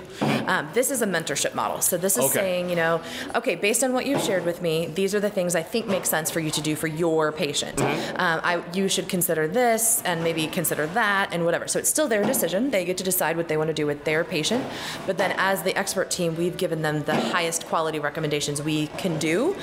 This is a mentorship model. So this is saying, okay, based on what you've shared with me, these are the things I think make sense for you to do for your patient. You should consider this and maybe consider that and whatever. So it's still their decision. They get to decide what they want to do with their patient. But then as the expert team, we've given them the highest quality recommendations we can do.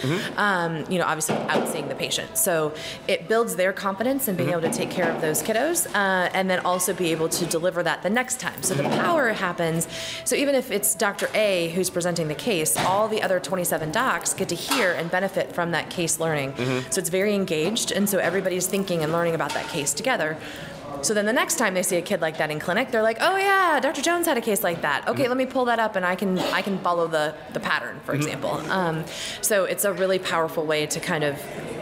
Obviously without seeing the patient. So it builds their confidence in being able to take care of those kiddos, and then also be able to deliver that the next time. So the power happens. So even if it's Dr. A who's presenting the case, all the other 27 docs get to hear and benefit from that case learning. So it's very engaged, and so everybody's thinking and learning about that case together. So then the next time they see a kid like that in clinic, they're like, oh yeah, Dr. Jones had a case like that. Okay, let me pull that up and I can follow the pattern, for example. So it's a really powerful way to kind of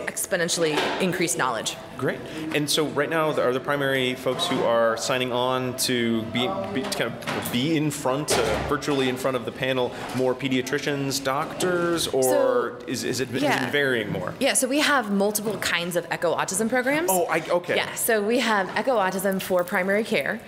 exponentially increase knowledge. Great. And so right now, are the primary folks who are signing on to be in front, virtually in front of the panel, more pediatricians, doctors, or is it varying more? Yeah, so we have multiple kinds of Echo Autism programs. Okay. Yeah, so we have Echo Autism for primary care,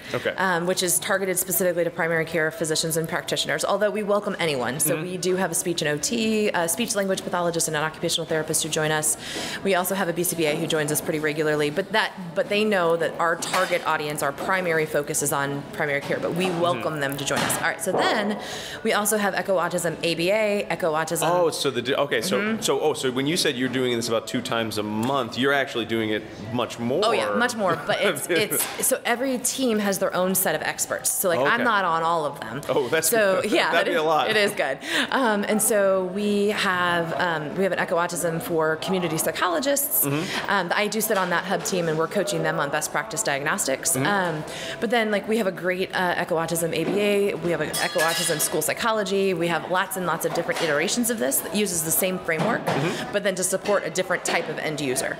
which is targeted specifically to primary care physicians and practitioners, although we welcome anyone. So we do have a speech and OT, a speech language pathologist and an occupational therapist who join us. We also have a BCBA who joins us pretty regularly, but they know that our target audience, our primary focus is on primary care, but we welcome them to join us. All right, so then we also have Echo Autism ABA, Echo Autism. So when you said you're doing this about 2 times a month, you're actually doing it much more. Oh yeah, much more, but it's so every team has their own set of experts. So I'm not on all of them. Oh, that's so good. Yeah, that'd be a lot. It is good. And so we have an Echo Autism for community psychologists. I do sit on that hub team, and we're coaching them on best practice diagnostics. But then we have a great Echo Autism ABA. We have an Echo Autism school psychology. We have lots and lots of different iterations of this that uses the same framework, but then to support a different type of end user.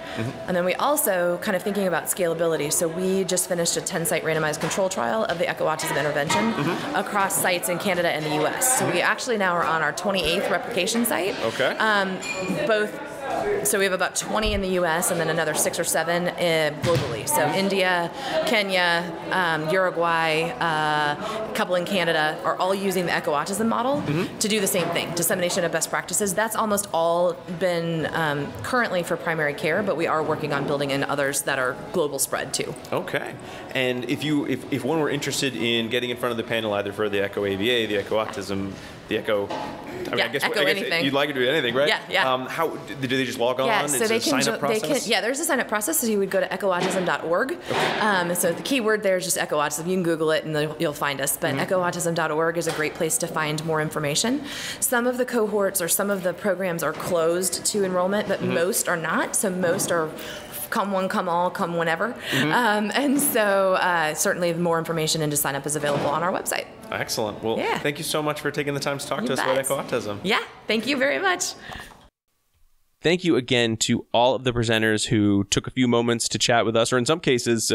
And then we also kind of thinking about scalability. So we just finished a 10-site randomized control trial of the Echo Autism intervention across sites in Canada and the U.S. So we actually now are on our 28th replication site. Okay. So we have about 20 in the U.S. and then another 6 or 7 globally. So India, Kenya, Uruguay, a couple in Canada are all using the Echo Autism model to do the same thing, dissemination of best practices. That's almost all been currently for primary care, but we are working on building in others that are global spread too. Okay. And if one were interested in getting in front of the panel, either for the Echo ABA, the Echo Autism, the Echo... I guess anything. You'd like to do anything, right? Yeah. How do they just log on? Yeah, so they can. Sign-up process? There's a sign-up process. So you would go to echoautism.org. So the keyword there is just Echo Autism. You can Google it and you'll find us. But echoautism.org is a great place to find more information. Some of the cohorts or some of the programs are closed to enrollment, but most are not. So most are come one, come all, come whenever. And so certainly more information and to sign up is available on our website. Excellent. Well, thank you so much for taking the time to talk to us about Echo Autism. Yeah, thank you very much. Thank you again to all of the presenters who took a few moments to chat with us, or in some cases,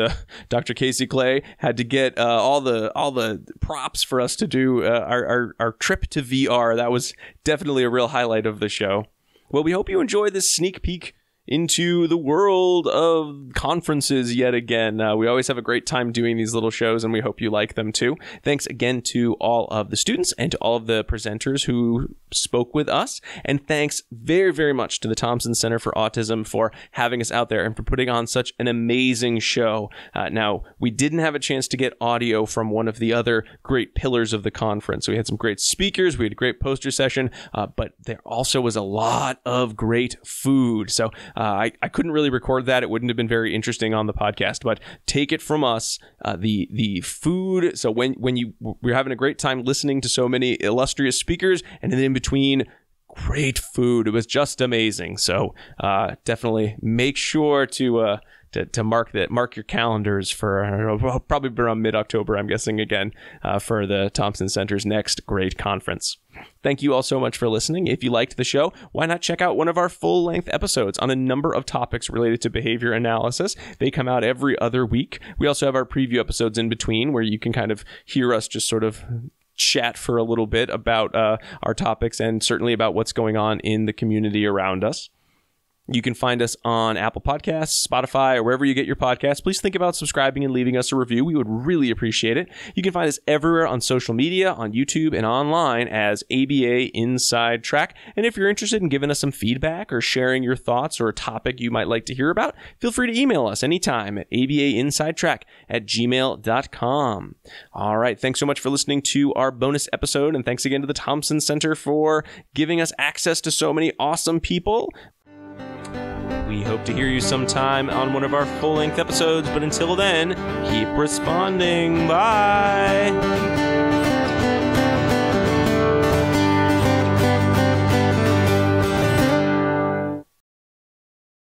Dr. Casey Clay had to get all the props for us to do our trip to VR. That was definitely a real highlight of the show. Well, we hope you enjoy this sneak peek into the world of conferences yet again. We always have a great time doing these little shows, and we hope you like them too. Thanks again to all of the students and to all of the presenters who spoke with us. And thanks very, very much to the Thompson Center for Autism for having us out there and for putting on such an amazing show. Now, we didn't have a chance to get audio from one of the other great pillars of the conference. We had some great speakers, we had a great poster session, but there also was a lot of great food. So I couldn't really record that. It wouldn't have been very interesting on the podcast, but take it from us, the food. So when we're having a great time listening to so many illustrious speakers, and then in between, great food. It was just amazing. So definitely make sure to mark your calendars for, I don't know, probably around mid-October, I'm guessing, again, for the Thompson Center's next great conference. Thank you all so much for listening. If you liked the show, why not check out one of our full-length episodes on a number of topics related to behavior analysis? They come out every other week. We also have our preview episodes in between where you can kind of hear us just sort of chat for a little bit about our topics and certainly about what's going on in the community around us. You can find us on Apple Podcasts, Spotify, or wherever you get your podcasts. Please think about subscribing and leaving us a review. We would really appreciate it. You can find us everywhere on social media, on YouTube, and online as ABA Inside Track. And if you're interested in giving us some feedback or sharing your thoughts or a topic you might like to hear about, feel free to email us anytime at abainsidetrack@gmail.com. All right. Thanks so much for listening to our bonus episode. And thanks again to the Thompson Center for giving us access to so many awesome people. We hope to hear you sometime on one of our full-length episodes, but until then, keep responding. Bye!